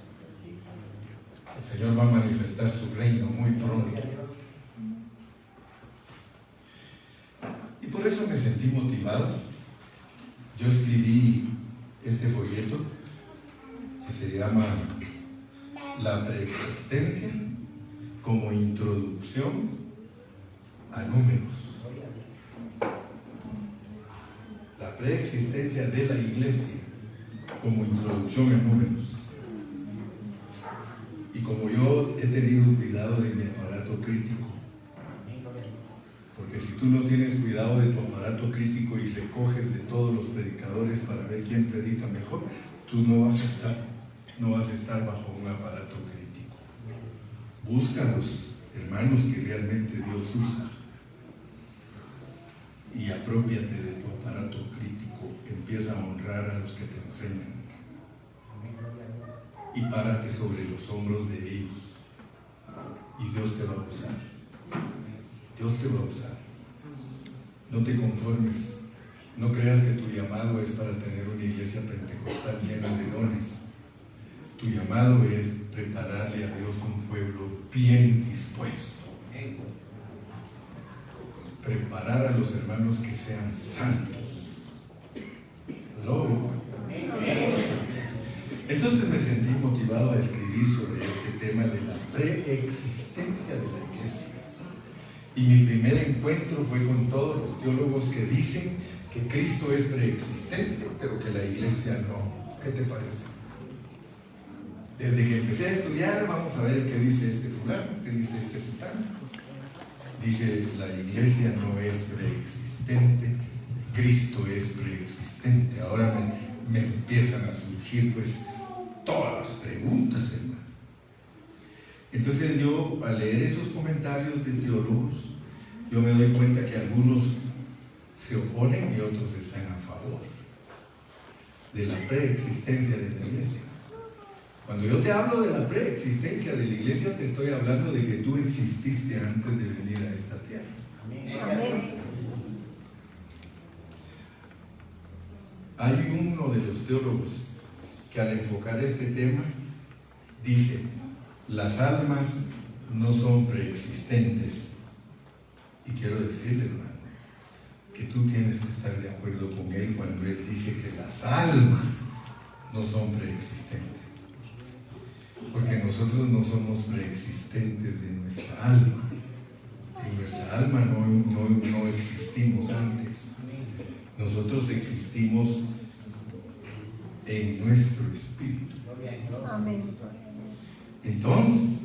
El Señor va a manifestar su reino muy pronto. Y por eso me sentí motivado. Yo escribí este folleto que se llama La preexistencia como introducción a números. La preexistencia de la iglesia como introducción en números. Y como yo he tenido cuidado de mi aparato crítico, porque si tú no tienes cuidado de tu aparato crítico y recoges de todos los predicadores para ver quién predica mejor, tú no vas a estar bajo un aparato crítico. Busca a los hermanos que realmente Dios usa y apropiate de tu aparato crítico. Empieza a honrar a los que te enseñan y párate sobre los hombros de ellos y Dios te va a usar. Dios te va a usar. No te conformes. No creas que tu llamado es para tener una iglesia pentecostal llena de dones. Tu llamado es prepararle a Dios un pueblo bien dispuesto. Preparar a los hermanos que sean santos. ¿Aló? Entonces me sentí motivado a escribir sobre este tema de la preexistencia de la iglesia. Y mi primer encuentro fue con todos los teólogos que dicen que Cristo es preexistente, pero que la iglesia no. ¿Qué te parece? Desde que empecé a estudiar, vamos a ver qué dice este fulano, qué dice este citano. Dice, la iglesia no es preexistente, Cristo es preexistente. Ahora me empiezan a surgir pues todas las preguntas, hermano. Entonces yo, al leer esos comentarios de teólogos, yo me doy cuenta que algunos se oponen y otros están a favor de la preexistencia de la iglesia. Cuando yo te hablo de la preexistencia de la iglesia, te estoy hablando de que tú exististe antes de venir a esta tierra. Amén. Hay uno de los teólogos que al enfocar este tema dice: las almas no son preexistentes. Y quiero decirle, hermano, que tú tienes que estar de acuerdo con él cuando él dice que las almas no son preexistentes. Porque nosotros no somos preexistentes de nuestra alma. En nuestra alma no existimos antes. Nosotros existimos en nuestro espíritu. Amén. Entonces,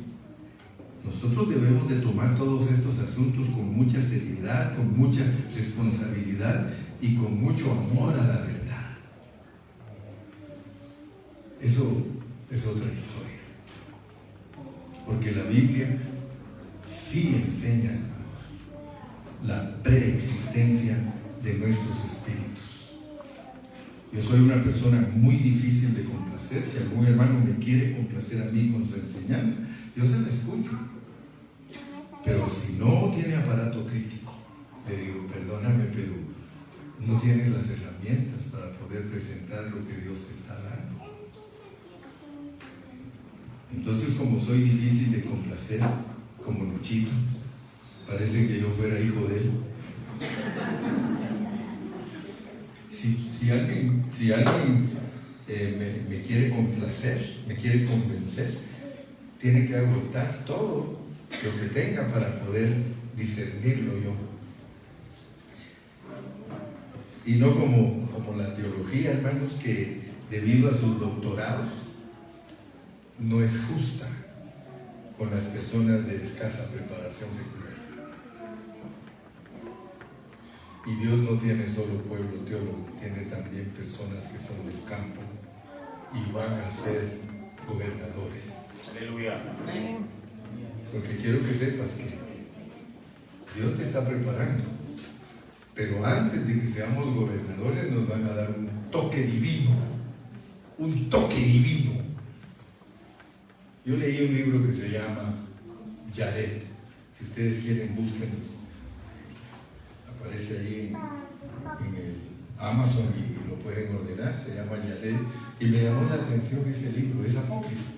nosotros debemos de tomar todos estos asuntos con mucha seriedad, con mucha responsabilidad y con mucho amor a la verdad. Eso es otra historia. Porque la Biblia sí enseña, hermanos, la preexistencia de nuestros espíritus. Yo soy una persona muy difícil de complacer. Si algún hermano me quiere complacer a mí con su enseñanza, yo se la escucho. Pero si no tiene aparato crítico, le digo, perdóname, pero no tienes las herramientas para poder presentar lo que Dios te está dando. Entonces, como soy difícil de complacer, como Luchito, parece que yo fuera hijo de él. Si alguien me quiere complacer, me quiere convencer, tiene que agotar todo lo que tenga para poder discernirlo yo. Y no como la teología, hermanos, que debido a sus doctorados no es justa con las personas de escasa preparación secular. Y Dios no tiene solo pueblo teólogo, tiene también personas que son del campo y van a ser gobernadores. Aleluya. Porque quiero que sepas que Dios te está preparando, pero antes de que seamos gobernadores nos van a dar un toque divino, un toque divino. Yo leí un libro que se llama Yared. Si ustedes quieren, búsquenlo. Aparece ahí en el Amazon y lo pueden ordenar. Se llama Yared. Y me llamó la atención ese libro. Es apócrifo,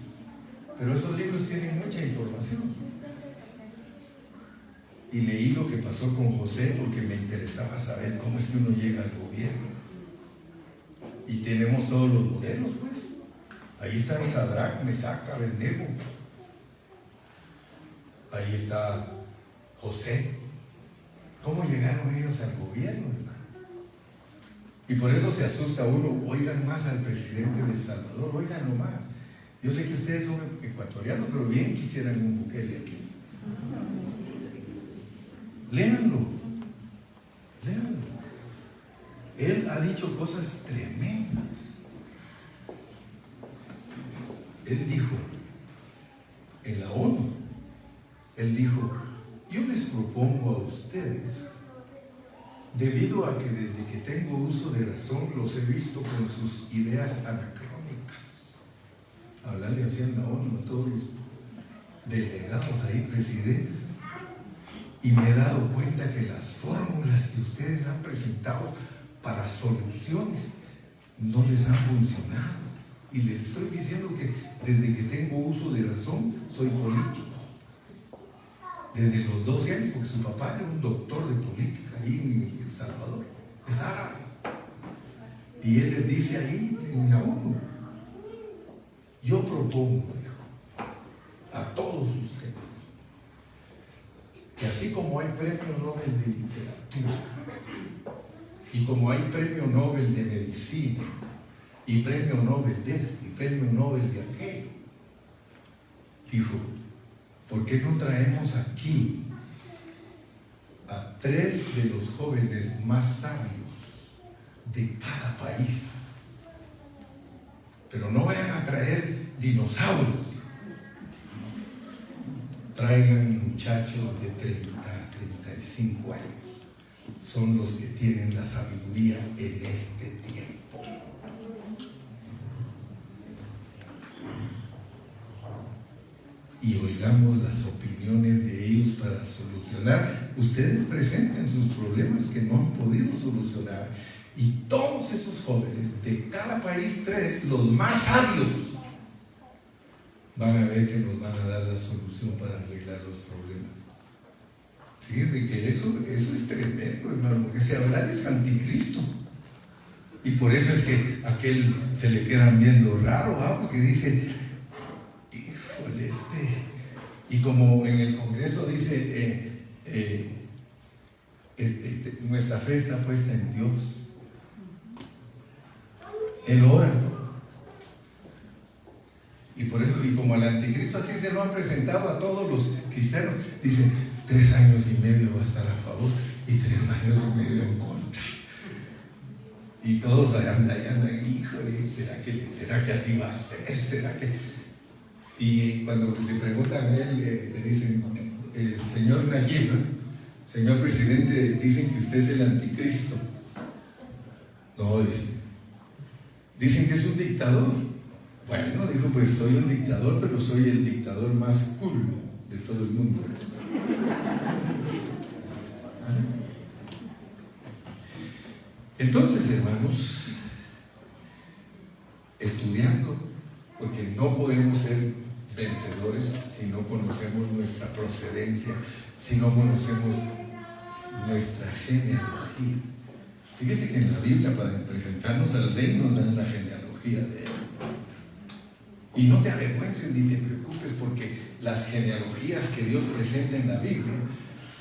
pero esos libros tienen mucha información. Y leí lo que pasó con José porque me interesaba saber cómo es que uno llega al gobierno. Y tenemos todos los modelos, pues. Ahí están Sadrach, Mesach, Abednego. Ahí está José. ¿Cómo llegaron ellos al gobierno, hermano? Y por eso se asusta uno. Oigan más al presidente de El Salvador, oiganlo más. Yo sé que ustedes son ecuatorianos, pero bien quisieran un Bukele aquí. Léanlo. Léanlo. Él ha dicho cosas tremendas. Él dijo en la ONU, él dijo: yo les propongo a ustedes, debido a que desde que tengo uso de razón los he visto con sus ideas anacrónicas. Hablarle así en la ONU a todos los delegados ahí, presidentes, y me he dado cuenta que las fórmulas que ustedes han presentado para soluciones no les han funcionado. Y les estoy diciendo que desde que tengo uso de razón soy político. Desde los 12 años, porque su papá era un doctor de política ahí en El Salvador, es árabe. Y él les dice ahí en la ONU: yo propongo, hijo, a todos ustedes, que así como hay premio Nobel de literatura, y como hay premio Nobel de medicina, y premio Nobel de esto, y premio Nobel de aquello, dijo: ¿por qué no traemos aquí a 3 de los jóvenes más sabios de cada país? Pero no vayan a traer dinosaurios, traigan muchachos de 30 a 35 años. Son los que tienen la sabiduría en este tiempo. Y oigamos las opiniones de ellos para solucionar. Ustedes presenten sus problemas que no han podido solucionar, y todos esos jóvenes de cada país, 3, los más sabios, van a ver que nos van a dar la solución para arreglar los problemas. Fíjense que eso es tremendo, hermano, porque ese hablar es anticristo. Y por eso es que a aquel se le quedan viendo raro, ¿ah? Porque dice: híjole, y como en el Congreso dice, nuestra fe está puesta en Dios. Él ora. Y por eso, y como al anticristo así se lo han presentado a todos los cristianos, dice: 3 años y medio va a estar a favor y 3 años y medio en contra. Y todos allá andan, híjole, ¿será que así va a ser? ¿Será que? Y cuando le preguntan a él, le dicen: señor Nayib, señor presidente, dicen que usted es el anticristo. No, dicen que es un dictador. Bueno, dijo: pues soy un dictador, pero soy el dictador más cool de todo el mundo. Entonces, hermanos, estudiando, porque no podemos ser vencedores si no conocemos nuestra procedencia, si no conocemos nuestra genealogía. Fíjese que en la Biblia, para presentarnos al rey, nos dan la genealogía de él. Y no te avergüences ni te preocupes, porque las genealogías que Dios presenta en la Biblia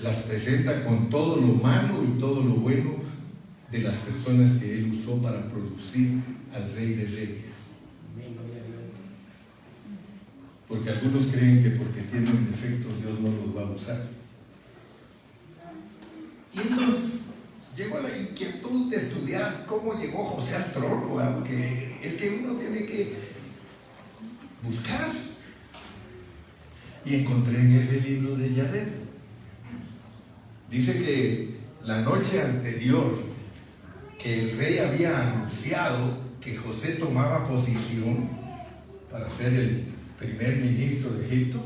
las presenta con todo lo malo y todo lo bueno de las personas que Él usó para producir al Rey de Reyes. Porque algunos creen que porque tienen defectos Dios no los va a usar. Y entonces llegó la inquietud de estudiar cómo llegó José al trono, porque es que uno tiene que buscar. Y encontré en ese libro de Yared. Dice que la noche anterior que el rey había anunciado que José tomaba posición para ser el primer ministro de Egipto,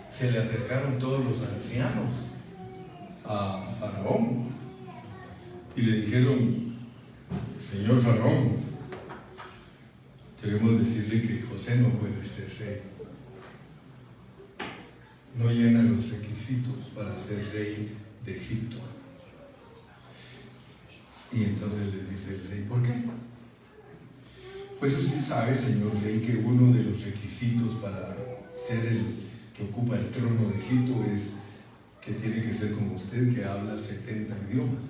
se le acercaron todos los ancianos a Faraón y le dijeron: señor Faraón, queremos decirle que José no puede ser rey, no llena los requisitos para ser rey de Egipto. Y entonces le dice el rey: ¿por qué? Pues usted sabe, señor rey, que uno de los requisitos para ser el que ocupa el trono de Egipto es que tiene que ser como usted, que habla 70 idiomas.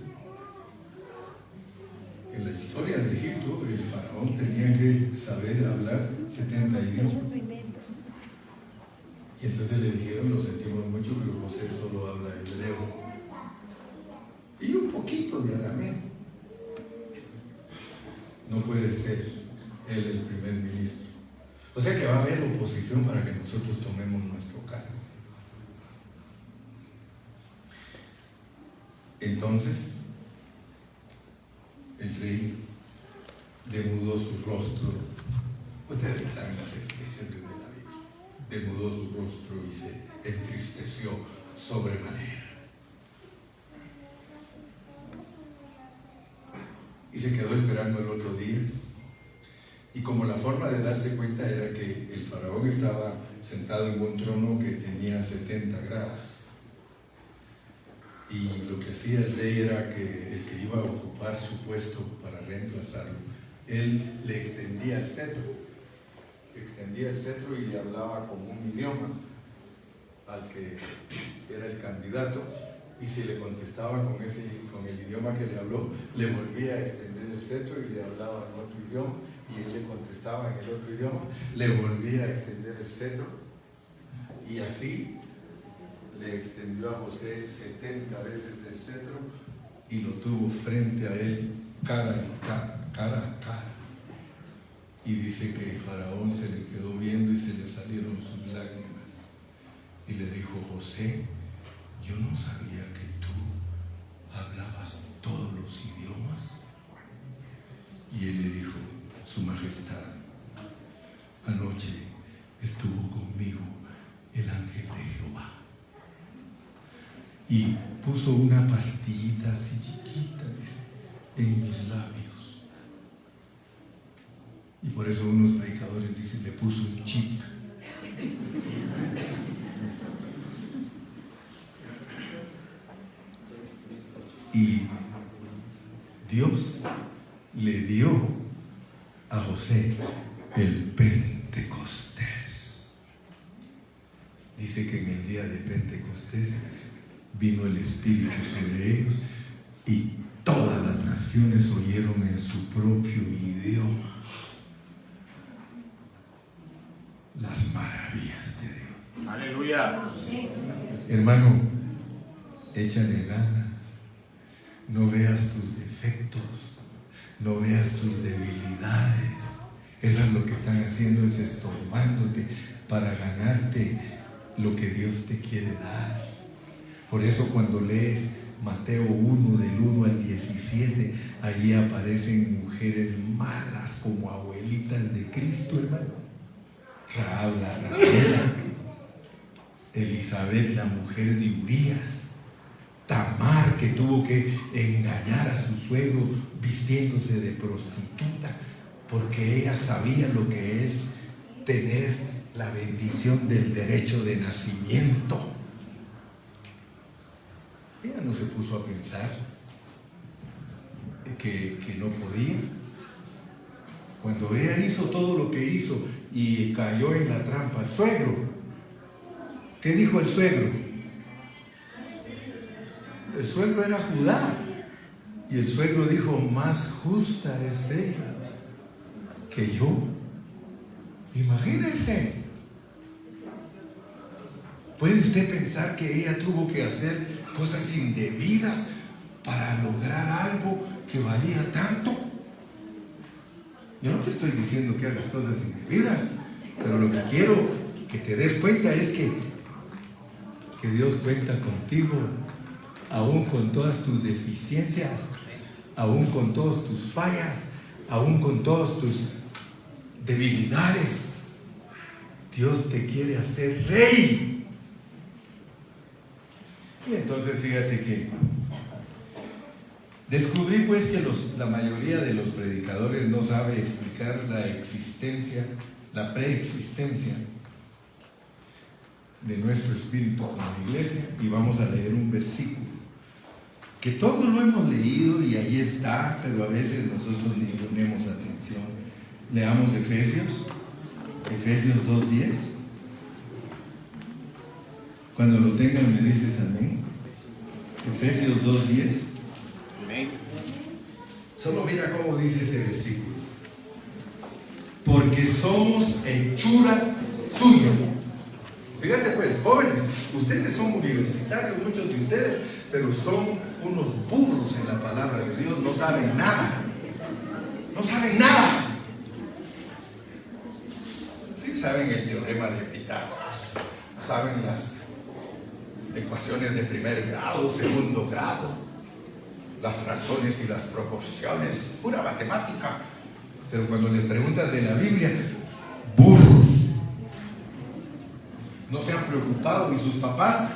Egipto, el faraón tenía que saber hablar 70 idiomas. Y entonces le dijeron, lo sentimos mucho, pero José solo habla hebreo y un poquito de arameo. No puede ser él el primer ministro. O sea que va a haber oposición para que nosotros tomemos nuestro cargo. Entonces, el rey demudó su rostro. Ustedes saben las expresiones de la Biblia. Demudó su rostro y se entristeció sobremanera. Y se quedó esperando el otro día. Y como la forma de darse cuenta era que el faraón estaba sentado en un trono que tenía 70 grados. Y lo que hacía el rey era que el que iba a ocupar su puesto para reemplazarlo, él le extendía el cetro. Extendía el cetro y le hablaba con un idioma al que era el candidato. Y si le contestaba con el idioma que le habló, le volvía a extender el cetro y le hablaba en otro idioma. Y él le contestaba en el otro idioma, le volvía a extender el cetro. Y así le extendió a José 70 veces el cetro y lo tuvo frente a él, cara a cara. Y dice que el faraón se le quedó viendo y se le salieron sus lágrimas. Y le dijo: José, yo no sabía que tú hablabas todos los idiomas. Y él le dijo: Su Majestad, anoche estuvo conmigo el ángel de Jehová y puso una pastillita así chiquita en mis labios. Y por eso unos predicadores dicen: le puso un chip. Y Dios le dio a José el Pentecostés. Dice que en el día de Pentecostés vino el Espíritu sobre ellos y todas las naciones oyeron en su propio idioma las maravillas de Dios. Aleluya. Hermano, échale ganas. No veas tus defectos, no veas tus debilidades. Eso es lo que están haciendo, es estorbándote para ganarte lo que Dios te quiere dar. Por eso cuando lees Mateo 1, del 1 al 17, allí aparecen mujeres malas como abuelitas de Cristo, hermano. Rahab la ramera, Elizabeth la mujer de Urías, Tamar, que tuvo que engañar a su suegro vistiéndose de prostituta porque ella sabía lo que es tener la bendición del derecho de nacimiento. Ella no se puso a pensar que no podía. Cuando ella hizo todo lo que hizo y cayó en la trampa, el suegro, ¿qué dijo el suegro? El suegro era Judá y el suegro dijo: más justa es ella que yo. Imagínense. ¿Puede usted pensar que ella tuvo que hacer cosas indebidas para lograr algo que valía tanto? Yo no te estoy diciendo que hagas cosas indebidas, pero lo que quiero que te des cuenta es que Dios cuenta contigo, aún con todas tus deficiencias, aún con todas tus fallas, aún con todas tus debilidades. Dios te quiere hacer rey. Y entonces fíjate que descubrí pues que la mayoría de los predicadores no sabe explicar la existencia, la preexistencia de nuestro espíritu como iglesia. Y vamos a leer un versículo que todos lo hemos leído y ahí está, pero a veces nosotros ni ponemos atención. Leamos Efesios 2:10. Cuando lo tengan me dices amén. Efesios 2:10. Amén. Solo mira cómo dice ese versículo. Porque somos hechura suya. Fíjate pues, jóvenes, ustedes son universitarios, muchos de ustedes, pero son unos burros en la palabra de Dios, no saben nada. No saben nada. Sí saben el teorema de Pitágoras, saben las ecuaciones de primer grado, segundo grado, las razones y las proporciones, pura matemática. Pero cuando les preguntas de la Biblia, burros. No se han preocupado y sus papás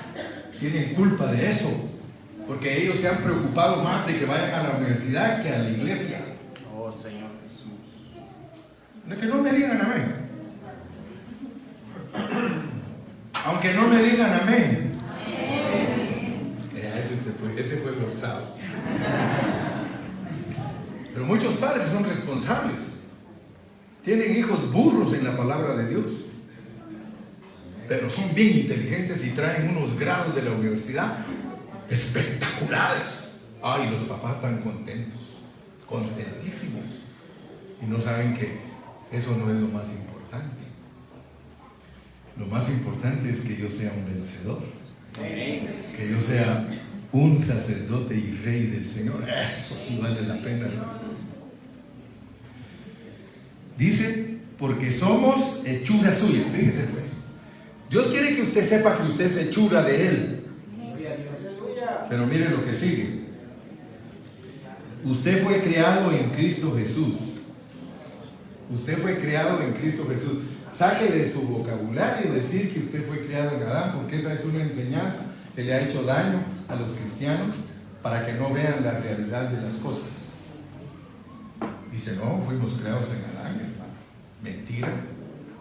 tienen culpa de eso, porque ellos se han preocupado más de que vayan a la universidad que a la iglesia. Oh Señor Jesús. Que no me digan amén. Aunque no me digan amén. Ese fue forzado. Pero muchos padres son responsables. Tienen hijos burros en la palabra de Dios. Pero son bien inteligentes y traen unos grados de la universidad espectaculares. Ay, los papás están contentos, contentísimos. Y no saben que eso no es lo más importante. Lo más importante es que yo sea un vencedor. Que yo sea un sacerdote y rey del Señor. Eso sí vale la pena, hermano. Dice, porque somos hechura suya. Fíjese pues. Dios quiere que usted sepa que usted es hechura de Él. Pero mire lo que sigue. Usted fue creado en Cristo Jesús. Usted fue creado en Cristo Jesús. Saque de su vocabulario decir que usted fue creado en Adán, porque esa es una enseñanza que le ha hecho daño a los cristianos para que no vean la realidad de las cosas. Dice, no, fuimos creados en Adán, hermano. Mentira.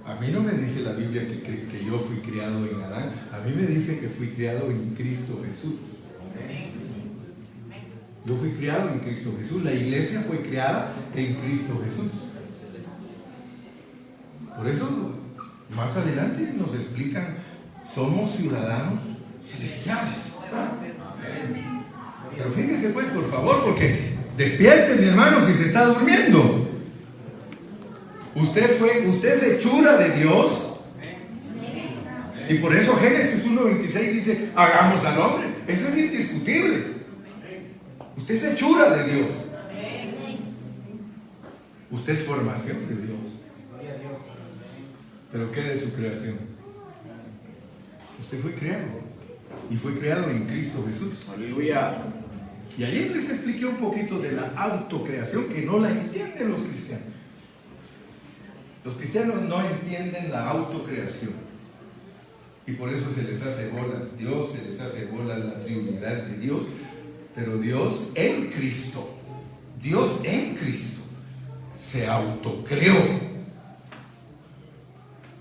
A mí no me dice la Biblia que yo fui criado en Adán. A mí me dice que fui criado en Cristo Jesús. Yo fui criado en Cristo Jesús. La iglesia fue creada en Cristo Jesús. Por eso, más adelante nos explican, somos ciudadanos celestiales. Pero fíjese pues, por favor, porque despierte, mi hermano, si se está durmiendo. Usted es hechura de Dios. Y por eso Génesis 1:26 dice, hagamos al hombre. Eso es indiscutible. Usted es hechura de Dios. Usted es formación de Dios. Pero ¿qué de su creación? Usted fue creado. Y fue creado en Cristo Jesús. Aleluya. Y ayer les expliqué un poquito de la autocreación que no la entienden los cristianos. Los cristianos no entienden la autocreación. Y por eso se les hace bolas Dios, se les hace bolas la Trinidad de Dios. Pero Dios en Cristo se autocreó.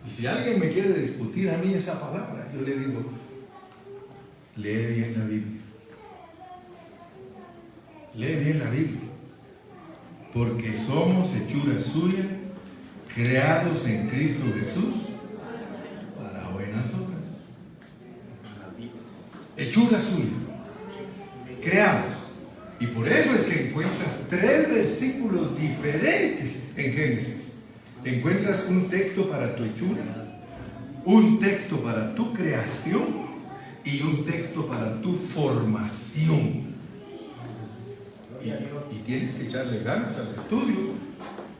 Y si alguien me quiere discutir a mí esa palabra, yo le digo, lee bien la Biblia. Lee bien la Biblia. Porque somos hechura suya, creados en Cristo Jesús para buenas obras. Hechura suya, creados. Y por eso es que encuentras 3 versículos diferentes en Génesis. Encuentras un texto para tu hechura, un texto para tu creación y un texto para tu formación. Y tienes que echarle ganas al estudio,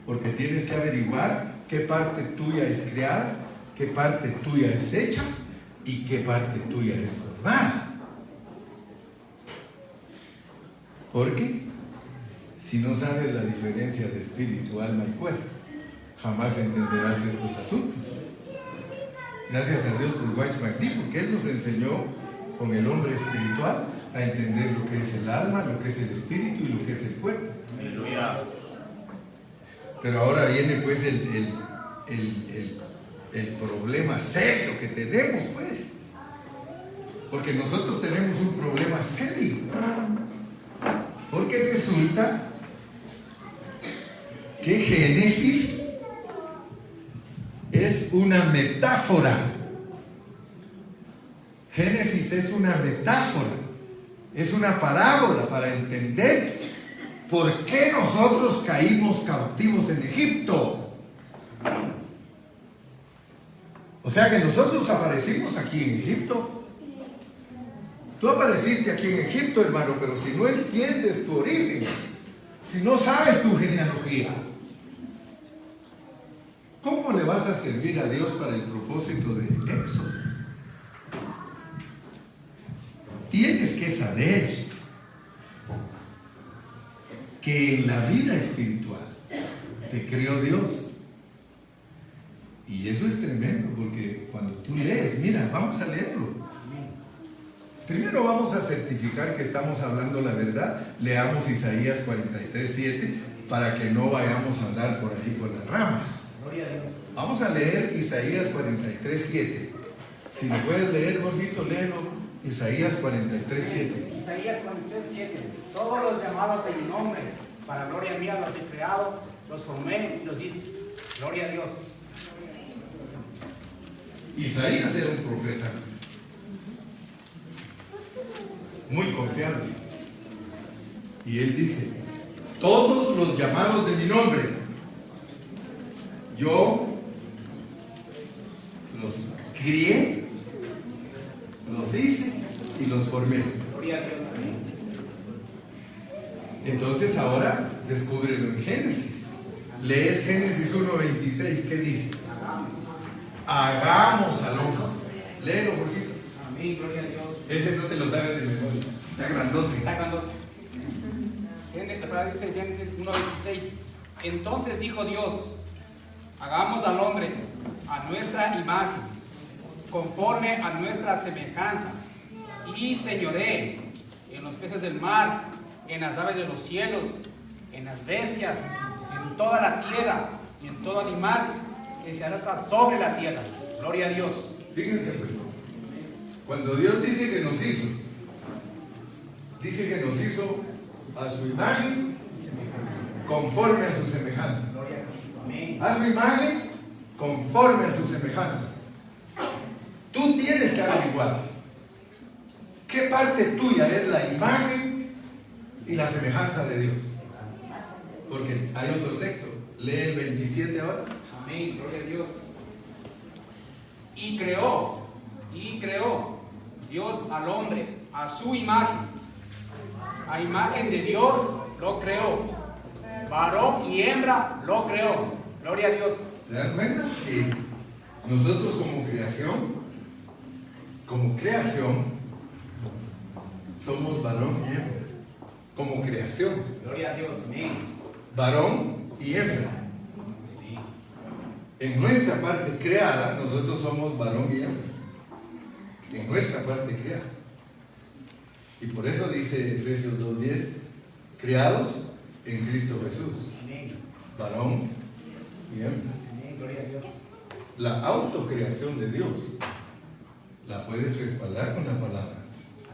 porque tienes que averiguar qué parte tuya es creada, qué parte tuya es hecha y qué parte tuya es formada. Porque si no sabes la diferencia de espíritu, alma y cuerpo, jamás entenderás estos asuntos. Gracias a Dios por Watchman Nee, porque él nos enseñó con el hombre espiritual a entender lo que es el alma, lo que es el espíritu y lo que es el cuerpo. Aleluya. Pero ahora viene pues el problema serio que tenemos, pues. Porque nosotros tenemos un problema serio. Porque resulta que Génesis es una metáfora. Génesis es una metáfora. Es una parábola para entender ¿por qué nosotros caímos cautivos en Egipto? O sea que nosotros aparecimos aquí en Egipto. Tú apareciste aquí en Egipto, hermano, pero si no entiendes tu origen, si no sabes tu genealogía, ¿cómo le vas a servir a Dios para el propósito de Éxodo? Tienes que saber que en la vida espiritual te creó Dios. Y eso es tremendo, porque cuando tú lees, mira, vamos a leerlo. Primero vamos a certificar que estamos hablando la verdad. Leamos Isaías 43:7 para que no vayamos a andar por ahí por las ramas. Vamos a leer Isaías 43:7. Si lo puedes leer, Jorgito, léelo. Isaías 43:7. Isaías 43:7. Todos los llamados de mi nombre, para gloria mía los he creado, los formé y los hice. Gloria a Dios. Isaías era un profeta muy confiable. Y él dice, todos los llamados de mi nombre, yo los crié, los hice y los formé. Gloria a Dios. Entonces ahora descúbrelo en Génesis. Lees Génesis 1:26, ¿qué dice? Hagamos al hombre. Léelo, Jorgito. Amén, gloria a Dios. Ese no te lo sabes de memoria. Está grandote. Está grandote. La palabra dice en Génesis 1:26. Entonces dijo Dios, hagamos al hombre a nuestra imagen, conforme a nuestra semejanza, y señoree en los peces del mar, en las aves de los cielos, en las bestias, en toda la tierra y en todo animal que se arrastra sobre la tierra. Gloria a Dios. Fíjense pues, cuando Dios dice que nos hizo a su imagen, conforme a su semejanza. Gloria a Cristo. Amén. A su imagen, conforme a su semejanza. Tú tienes que averiguar qué parte tuya es la imagen y la semejanza de Dios. Porque hay otro texto. Lee el 27 ahora. Amén, gloria a Dios. Y creó Dios al hombre a su imagen. A imagen de Dios lo creó. Varón y hembra lo creó. Gloria a Dios. ¿Se dan cuenta? Que nosotros como creación, somos varón y hembra. Como creación. Gloria a Dios. Amén. Varón y hembra. En nuestra parte creada, nosotros somos varón y hembra. En nuestra parte creada. Y por eso dice Efesios 2:10, creados en Cristo Jesús. Amén. Varón y hembra. Amén. Gloria a Dios. La autocreación de Dios la puedes respaldar con la palabra.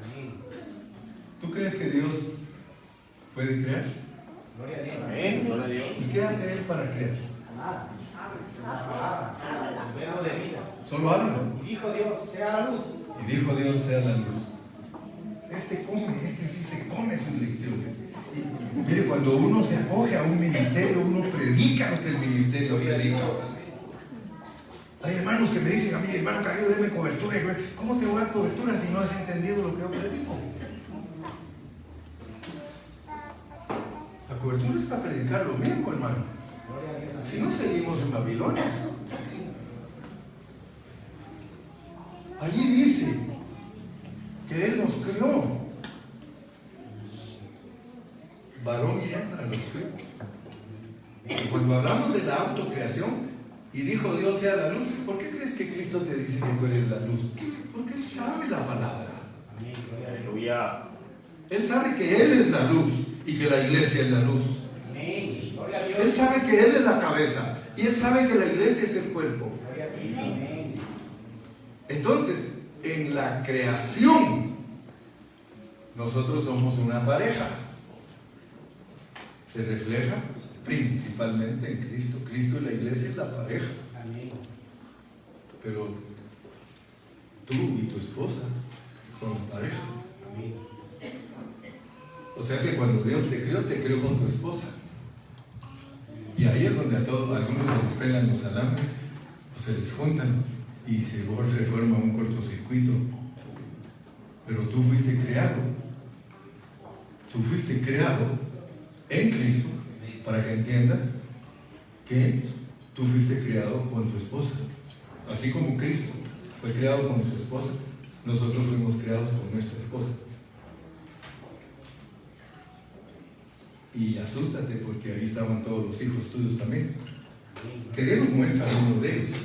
Amén. ¿Tú crees que Dios puede crear? Gloria a Dios. Amén. Gloria a Dios. ¿Y qué hace Él para crear? Nada. El verbo de vida. Solo habla. Y dijo Dios, sea la luz. Y dijo Dios, sea la luz. Este sí se come sus lecciones. Mire, cuando uno se acoge a un ministerio, uno predica lo que el ministerio predica. Hay hermanos que me dicen a mí, hermano Carrillo, deme cobertura. Y yo, ¿cómo te voy a dar cobertura si no has entendido lo que yo predico? La cobertura es para predicar lo mismo, hermano. Si no, seguimos en Babilonia. Allí dice que Él nos creó. Varón y hembra los creó. Y cuando hablamos de la autocreación, y dijo Dios sea la luz, ¿por qué crees que Cristo te dice que tú eres la luz? Porque Él sabe la palabra. Aleluya. Él sabe que Él es la luz y que la iglesia es la luz. Amén. Gloria a Dios. Él sabe que Él es la cabeza y Él sabe que la iglesia es el cuerpo. Gloria a Cristo. Amén. Entonces, en la creación, nosotros somos una pareja. Se refleja principalmente en Cristo. Cristo y la iglesia es la pareja. Amén. Pero tú y tu esposa son pareja. Amén. O O sea que cuando Dios te creó con tu esposa. Y ahí es donde a algunos se les pelan los alambres, o se les juntan y se forma un cortocircuito. Pero tú fuiste creado. Tú fuiste creado en Cristo para que entiendas que tú fuiste creado con tu esposa. Así como Cristo fue creado con su esposa, nosotros fuimos creados con nuestra esposa. Y asústate porque ahí estaban todos los hijos tuyos también. Te dieron muestra de uno de ellos.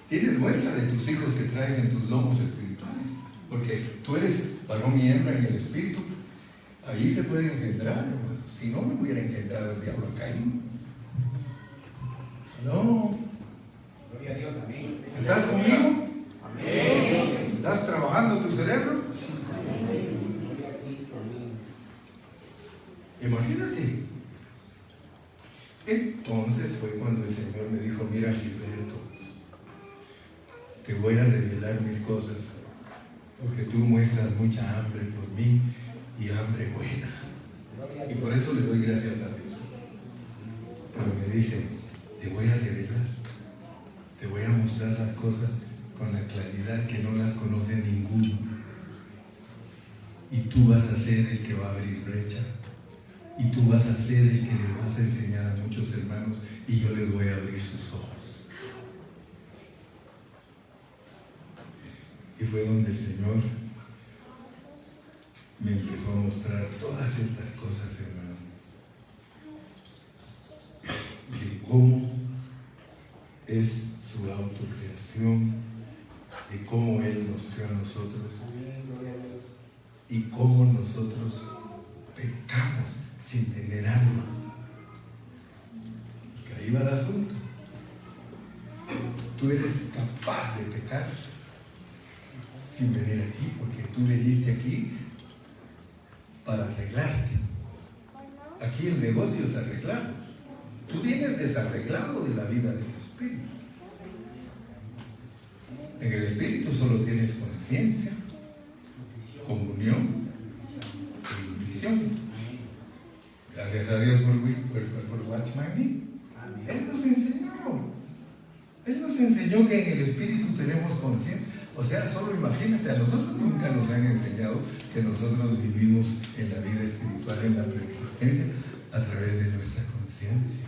Tienes muestra de tus hijos que traes en tus lomos espirituales. Porque tú eres varón y hembra en el espíritu. Ahí se puede engendrar, hermano. Si no, me hubiera engendrado el diablo a Caín. No. Gloria a Dios, amén. ¿Estás conmigo? Amén. ¿Estás trabajando tu cerebro? Imagínate. Entonces fue cuando el Señor me dijo: mira, Gilberto, te voy a revelar mis cosas, porque tú muestras mucha hambre por mí y hambre buena. Y por eso le doy gracias a Dios. Pero me dice: te voy a revelar, te voy a mostrar las cosas con la claridad que no las conoce ninguno. Y tú vas a ser el que va a abrir brecha. Y tú vas a ser el que les vas a enseñar a muchos hermanos, y yo les voy a abrir sus ojos. Y fue donde el Señor me empezó a mostrar todas estas cosas, hermano. De cómo es su autocreación, de cómo Él nos creó a nosotros y cómo nosotros pecamos sin tener alma. Porque ahí va el asunto. Tú eres capaz de pecar sin venir aquí, porque tú viniste aquí para arreglarte. Aquí el negocio es arreglarnos. Tú vienes desarreglado de la vida del Espíritu. En el Espíritu solo tienes conciencia, comunión e intuición. Gracias a Dios por Watchman Nee. Él nos enseñó. Él nos enseñó que en el Espíritu tenemos conciencia. O sea, solo imagínate, a nosotros nunca nos han enseñado que nosotros vivimos en la vida espiritual, en la preexistencia, a través de nuestra conciencia.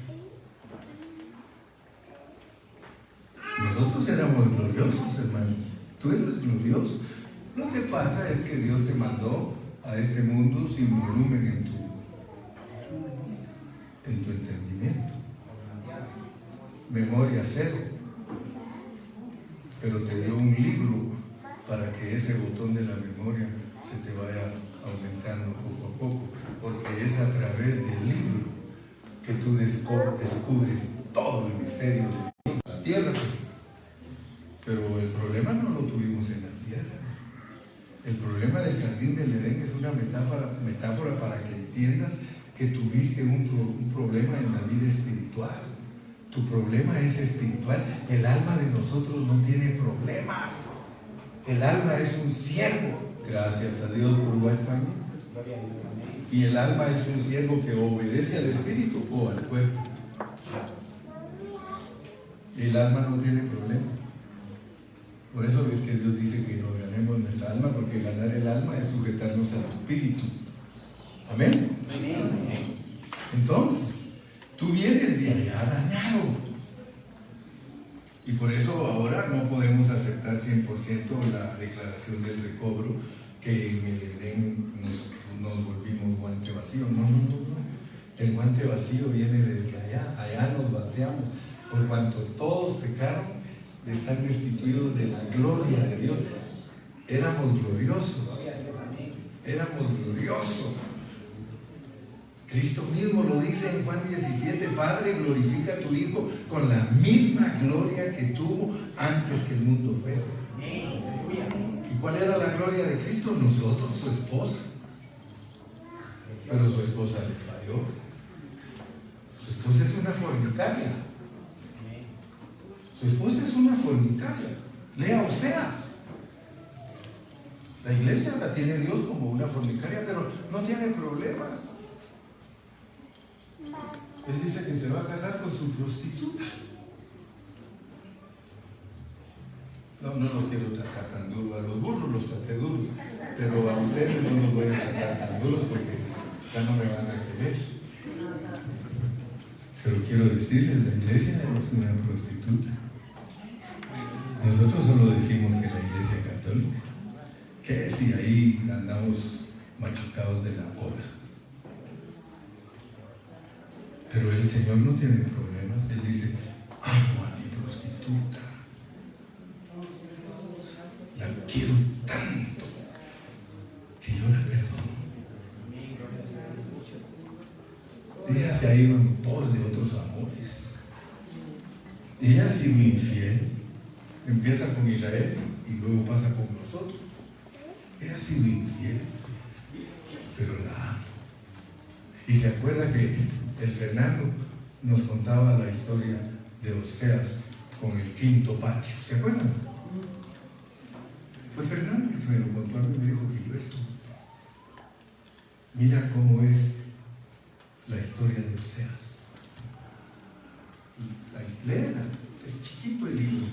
Nosotros éramos gloriosos, hermano. Tú eres glorioso. Lo que pasa es que Dios te mandó a este mundo sin volumen en tu entendimiento. Memoria cero. Pero te dio un libro para que ese botón de la memoria se te vaya aumentando poco a poco, porque es a través del libro que tú descubres todo el misterio de la tierra, pues. Pero el problema no lo tuvimos en la tierra. El problema del jardín del Edén es una metáfora para que entiendas que tuviste un problema en la vida espiritual. Tu problema es espiritual. El alma de nosotros no tiene problemas. El alma es un siervo. Gracias a Dios por Watchman Nee. Y el alma es un siervo que obedece al espíritu o al cuerpo. El alma no tiene problema. Por eso es que Dios dice que nos ganemos nuestra alma, porque ganar el alma es sujetarnos al espíritu. Amén. Entonces, tú vienes de allá dañado. Y por eso ahora no podemos aceptar 100% la declaración del recobro, que en el Edén nos volvimos guante vacío. No. El guante vacío viene desde allá. Allá nos vaciamos. Por cuanto todos pecaron, están destituidos de la gloria de Dios. Éramos gloriosos. Cristo mismo lo dice en Juan 17: Padre, glorifica a tu Hijo con la misma gloria que tuvo antes que el mundo fuese. ¿Y cuál era la gloria de Cristo? Nosotros, su esposa. Pero su esposa le falló. Su esposa es una fornicaria. Su esposa es una fornicaria. Lea Oseas. La iglesia la tiene Dios como una fornicaria, pero no tiene problemas. Él dice que se va a casar con su prostituta. No los quiero tratar tan duro. A los burros los traté duros, pero a ustedes no los voy a tratar tan duros porque ya no me van a querer. Pero quiero decirles, la iglesia es una prostituta. Nosotros solo decimos que la iglesia católica, que si ahí andamos machucados de la cola. Pero el Señor no tiene problemas. Él dice, amo a mi prostituta. La quiero tanto que yo la perdono. Ella se ha ido en pos de otros amores. Ella ha sido infiel. Empieza con Israel y luego pasa con nosotros. Ella ha sido infiel, pero la amo. Y se acuerda que el Fernando nos contaba la historia de Oseas con el quinto patio. ¿Se acuerdan? Fue Fernando el que me lo contó a mí y me dijo, Gilberto, mira cómo es la historia de Oseas. Léela, es chiquito el libro.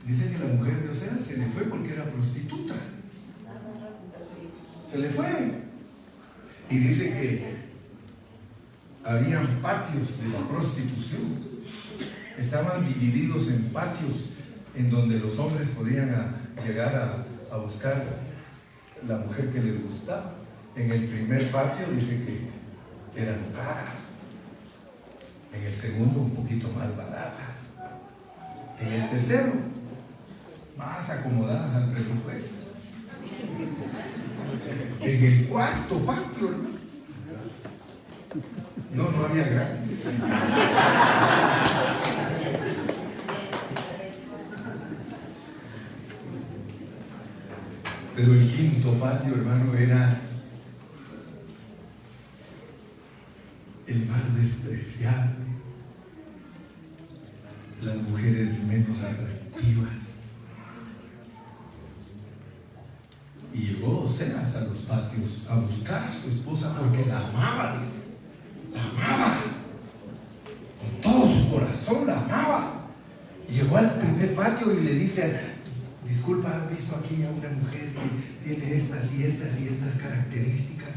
Dice que la mujer de Oseas se le fue porque era prostituta. Se le fue. Y dice que habían patios de la prostitución. Estaban divididos en patios en donde los hombres podían llegar a buscar la mujer que les gustaba. En el primer patio dice que eran caras. En el segundo un poquito más baratas. En el tercero más acomodadas al presupuesto. En el cuarto patio, hermano, no había gratis. Pero el quinto patio, hermano, era el más despreciable. Las mujeres menos atractivas. Y llegó Oseas a los patios a buscar a su esposa porque la amaba, dice. La amaba. Con todo su corazón la amaba. Y llegó al primer patio y le dice, disculpa, ¿has visto aquí a una mujer que tiene estas y estas y estas características?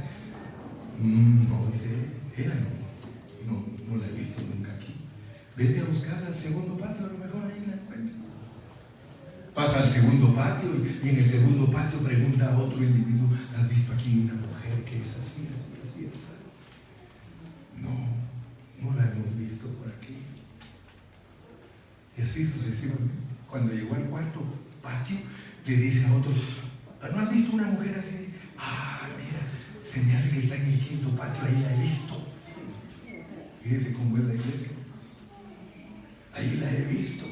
No, dice, ella no la he visto nunca aquí. Vete a buscar al segundo patio, a lo mejor ahí la encuentras. Pasa al segundo patio y en el segundo patio pregunta a otro individuo, ¿has visto aquí una mujer que es así, así, así, así? No la hemos visto por aquí. Y así sucesivamente. Cuando llegó al cuarto patio, le dice a otro, ¿no has visto una mujer así? Mira, se me hace que está en el quinto patio, ahí la he visto. Fíjese cómo es la iglesia. Ahí la he visto.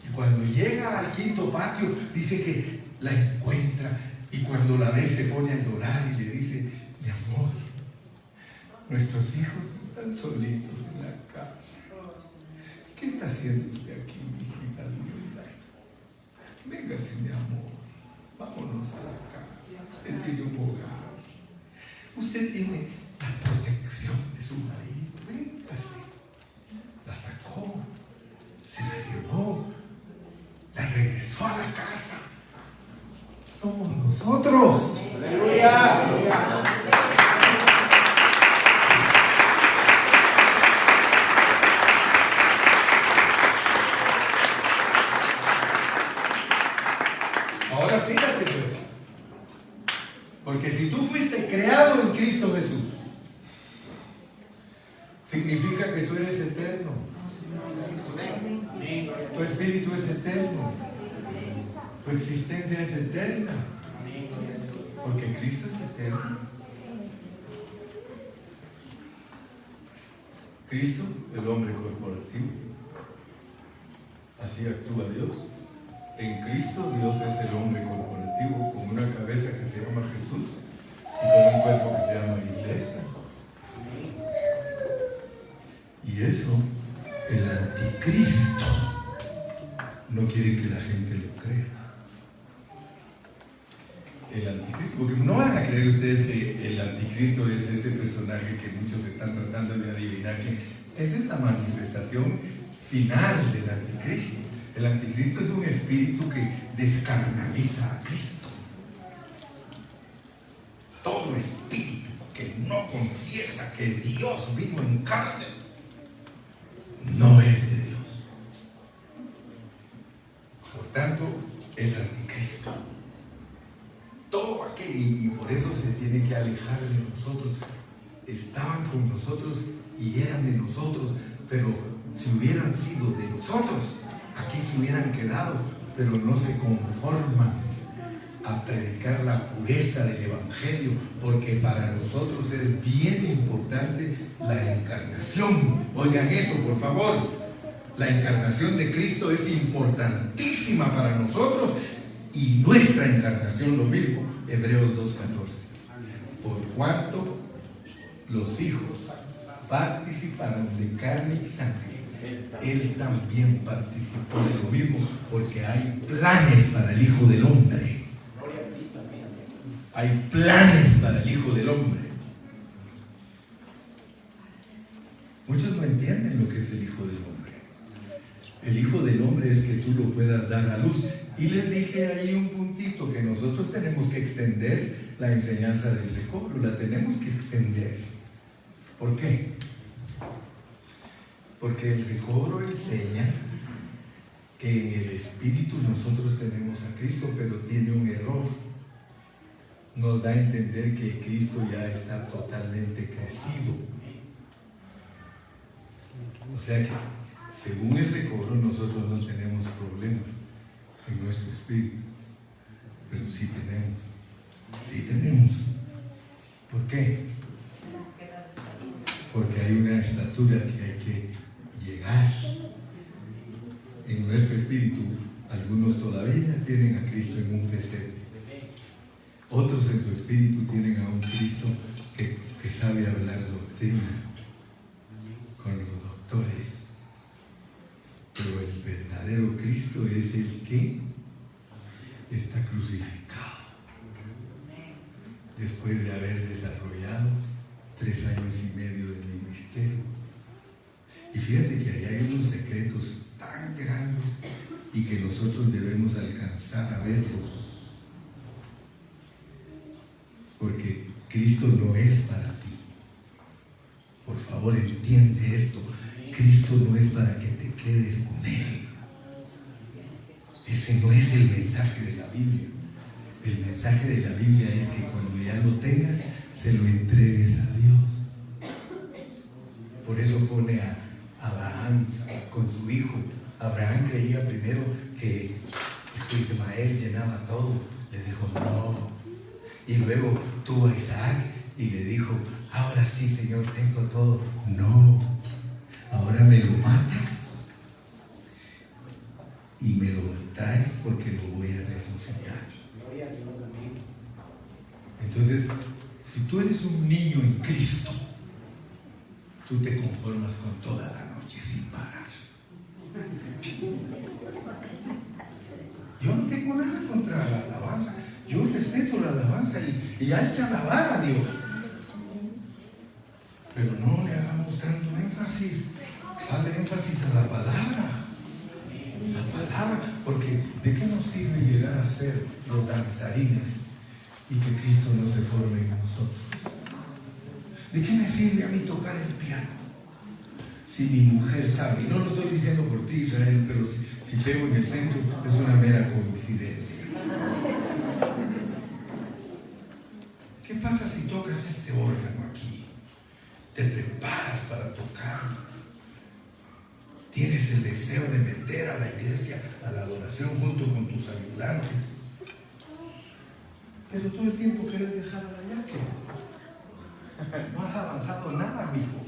Y cuando llega al quinto patio, dice que la encuentra y cuando la ve se pone a llorar y le dice, mi amor, nuestros hijos están solitos en la casa. ¿Qué está haciendo usted aquí, mi hijita linda? Véngase, mi amor, vámonos a la casa. Usted tiene un hogar. Usted tiene la protección de su marido. Véngase. La sacó, se la llevó, la regresó a la casa. Somos nosotros. Aleluya. Aleluya. Ahora fíjate pues, porque si tú fuiste creado en Cristo Jesús, significa que tú eres eterno. Tu espíritu es eterno. Tu existencia es eterna. Porque Cristo es eterno. Cristo, el hombre corporativo. Así actúa Dios. En Cristo Dios es el hombre corporativo con una cabeza que se llama Jesús y con un cuerpo que se llama iglesia. Y eso, el anticristo no quiere que la gente lo crea. anticristo es ese personaje que muchos están tratando de adivinar que esa es la manifestación final del anticristo. El anticristo es un espíritu que descarnaliza a Cristo. Todo espíritu que no confiesa que Dios vino en carne no es de Dios. Por tanto, es anticristo. Todo aquel, y por eso se tiene que alejar de nosotros. Estaban con nosotros y eran de nosotros, pero si hubieran sido de nosotros, aquí se hubieran quedado, pero no se conforman a predicar la pureza del Evangelio, porque para nosotros es bien importante la encarnación. Oigan eso, por favor. La encarnación de Cristo es importantísima para nosotros y nuestra encarnación lo mismo. Hebreos 2:14. Por cuanto los hijos participaron de carne y sangre, Él también participó de lo mismo, porque hay planes para el Hijo del Hombre. Hay planes para el Hijo del Hombre. Muchos no entienden lo que es el Hijo del Hombre. El Hijo del Hombre es que tú lo puedas dar a luz. Y les dije ahí un puntito, que nosotros tenemos que extender la enseñanza del recobro, la tenemos que extender. ¿Por qué? Porque el recobro enseña que en el Espíritu nosotros tenemos a Cristo, pero tiene un error. Nos da a entender que Cristo ya está totalmente crecido. O sea que, según el recobro, nosotros no tenemos problemas en nuestro espíritu, pero sí tenemos. Sí tenemos. ¿Por qué? Porque hay una estatura que hay que llegar. En nuestro espíritu, algunos todavía tienen a Cristo en un pesebre. Otros en su espíritu tienen a un Cristo que sabe hablar doctrina con los doctores. Pero el verdadero Cristo es el que está crucificado. Después de haber desarrollado 3 años y medio de ministerio. Y fíjate que ahí hay unos secretos tan grandes y que nosotros debemos alcanzar a verlos. Porque Cristo no es para ti. Por favor, entiende esto. Cristo no es para que te quedes con Él. Ese no es el mensaje de la Biblia. El mensaje de la Biblia es que cuando ya lo tengas, se lo entregues a Dios. Por eso pone a Abraham con su hijo. Abraham creía primero que su Ismael llenaba todo. Le dijo no. Y luego tuvo a Isaac y le dijo, ahora sí, Señor, tengo todo. No, ahora me lo matas y me lo traes porque lo voy a resucitar. Entonces, si tú eres un niño en Cristo, tú te conformas con toda la noche sin parar. Yo no tengo nada contra la alabanza. Yo respeto la alabanza y hay que alabar a Dios. Pero no le hagamos tanto énfasis. Dale énfasis a la palabra. La palabra. Porque ¿de qué nos sirve llegar a ser los danzarines y que Cristo no se forme en nosotros? ¿De qué me sirve a mí tocar el piano? Si mi mujer sabe, y no lo estoy diciendo por ti, Israel, pero si pego en el centro es una mera coincidencia. ¿Qué pasa si tocas este órgano aquí? Te preparas para tocar. Tienes el deseo de meter a la iglesia a la adoración junto con tus ayudantes. Pero todo el tiempo quieres dejar a la yaque. No has avanzado nada, amigo.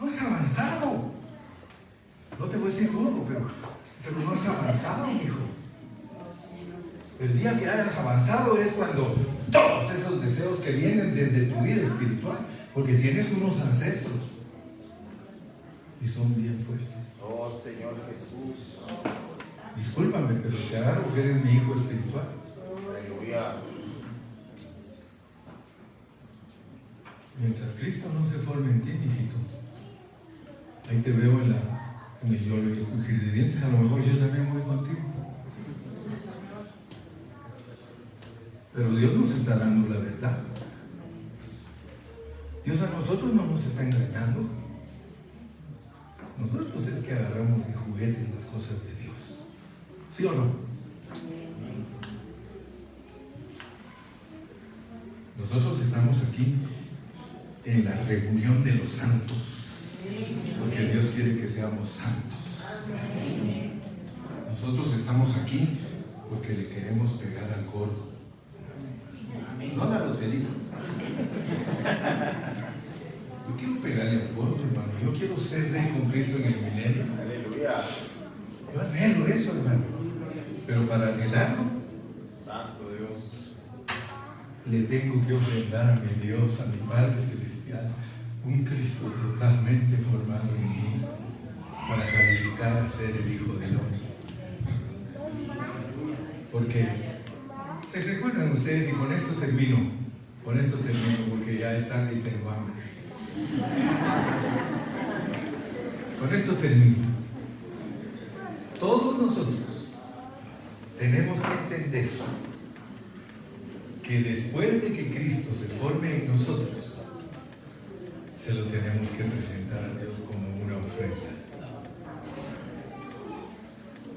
No has avanzado. No te voy a decir cómo, pero no has avanzado, hijo. El día que hayas avanzado es cuando todos esos deseos que vienen desde tu vida espiritual, porque tienes unos ancestros y son bien fuertes. Oh Señor Jesús. Discúlpame, pero te agarro que eres mi hijo espiritual. Aleluya. Mientras Cristo no se forme en ti, mijito, ahí te veo en el yo y crujir de dientes. A lo mejor yo también voy contigo. Pero Dios nos está dando la verdad. Dios a nosotros no nos está engañando. Nosotros es que agarramos de juguetes las cosas de Dios. ¿Sí o no? Nosotros estamos aquí en la reunión de los santos, porque Dios quiere que seamos santos. Nosotros estamos aquí porque le queremos pegar al gordo, no a la lotería. Yo quiero pegarle al gordo, hermano. Yo quiero ser rey con Cristo en el milenio. Aleluya. Yo anhelo eso, hermano. Pero para anhelarlo, Santo Dios, le tengo que ofrendar a mi Dios, a mi Padre Celestial, un Cristo totalmente formado en mí, para calificar a ser el Hijo del Hombre. Porque, ¿se recuerdan ustedes? Y con esto termino, porque ya es tarde y tengo hambre. Con esto termino. Todos nosotros tenemos que entender que después de que Cristo se forme en nosotros, se lo tenemos que presentar a Dios como una ofrenda.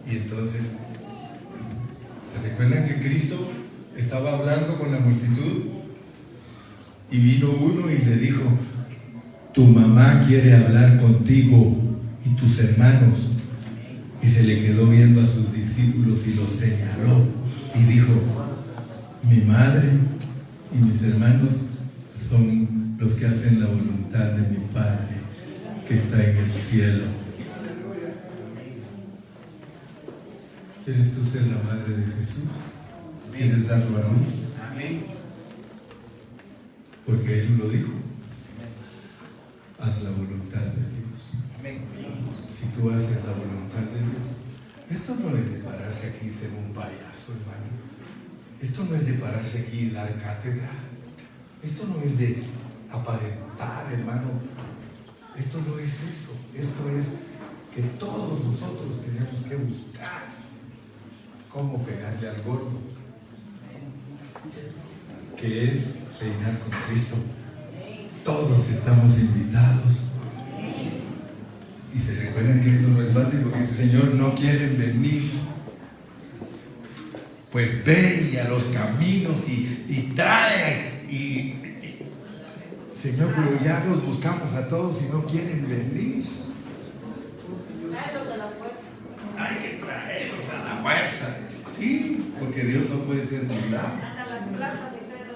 Y entonces, ¿se recuerdan que Cristo estaba hablando con la multitud? Y vino uno y le dijo: tu mamá quiere hablar contigo y tus hermanos. Y se le quedó viendo a sus discípulos y los señaló y dijo: mi madre y mis hermanos son los que hacen la voluntad de mi Padre que está en el cielo. ¿Quieres tú ser la madre de Jesús? ¿Quieres darlo a luz? Porque Él lo dijo: haz la voluntad de Dios. Si tú haces la voluntad de Dios, esto no es de pararse aquí y ser un payaso, hermano. Esto no es de pararse aquí y dar cátedra. Esto no es de aparentar, hermano. Esto no es eso. Esto es que todos nosotros tenemos que buscar cómo pegarle al gordo, que es reinar con Cristo. Todos estamos invitados. Y se recuerdan que esto no es fácil, porque dice: Señor, no quieren venir. Pues ve y a los caminos y trae. Señor, pero ya los buscamos a todos y no quieren venir. Hay que traerlos a la fuerza. Sí, porque Dios no puede ser burlado.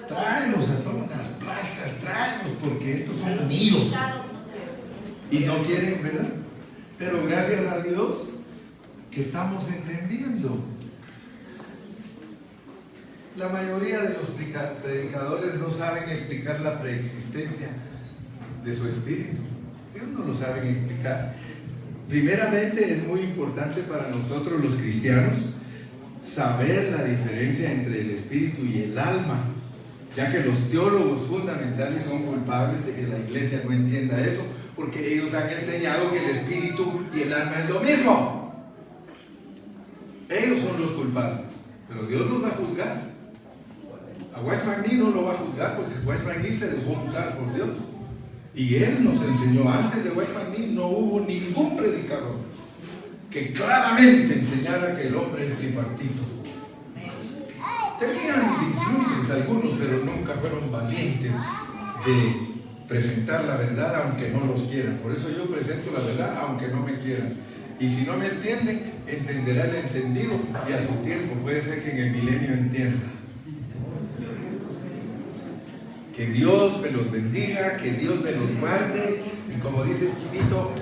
Tráelos a todas las plazas, tráelos, porque estos son míos. Y no quieren, ¿verdad? Pero gracias a Dios que estamos entendiendo. La mayoría de los predicadores no saben explicar la preexistencia de su espíritu. Ellos no lo saben explicar. Primeramente, es muy importante para nosotros los cristianos saber la diferencia entre el espíritu y el alma, ya que los teólogos fundamentales son culpables de que la iglesia no entienda eso, porque ellos han enseñado que el espíritu y el alma es lo mismo. Ellos son los culpables, pero Dios los va a juzgar. A Watchman Nee no lo va a juzgar, porque Watchman Nee se dejó usar por Dios. Y él nos enseñó: antes de Watchman Nee no hubo ningún predicador que claramente enseñara que el hombre es tripartito. Tenían visiones algunos, pero nunca fueron valientes de presentar la verdad aunque no los quieran. Por eso yo presento la verdad aunque no me quieran. Y si no me entienden, entenderá el entendido, y a su tiempo puede ser que en el milenio entienda. Que Dios me los bendiga, que Dios me los guarde, y como dice el chivito,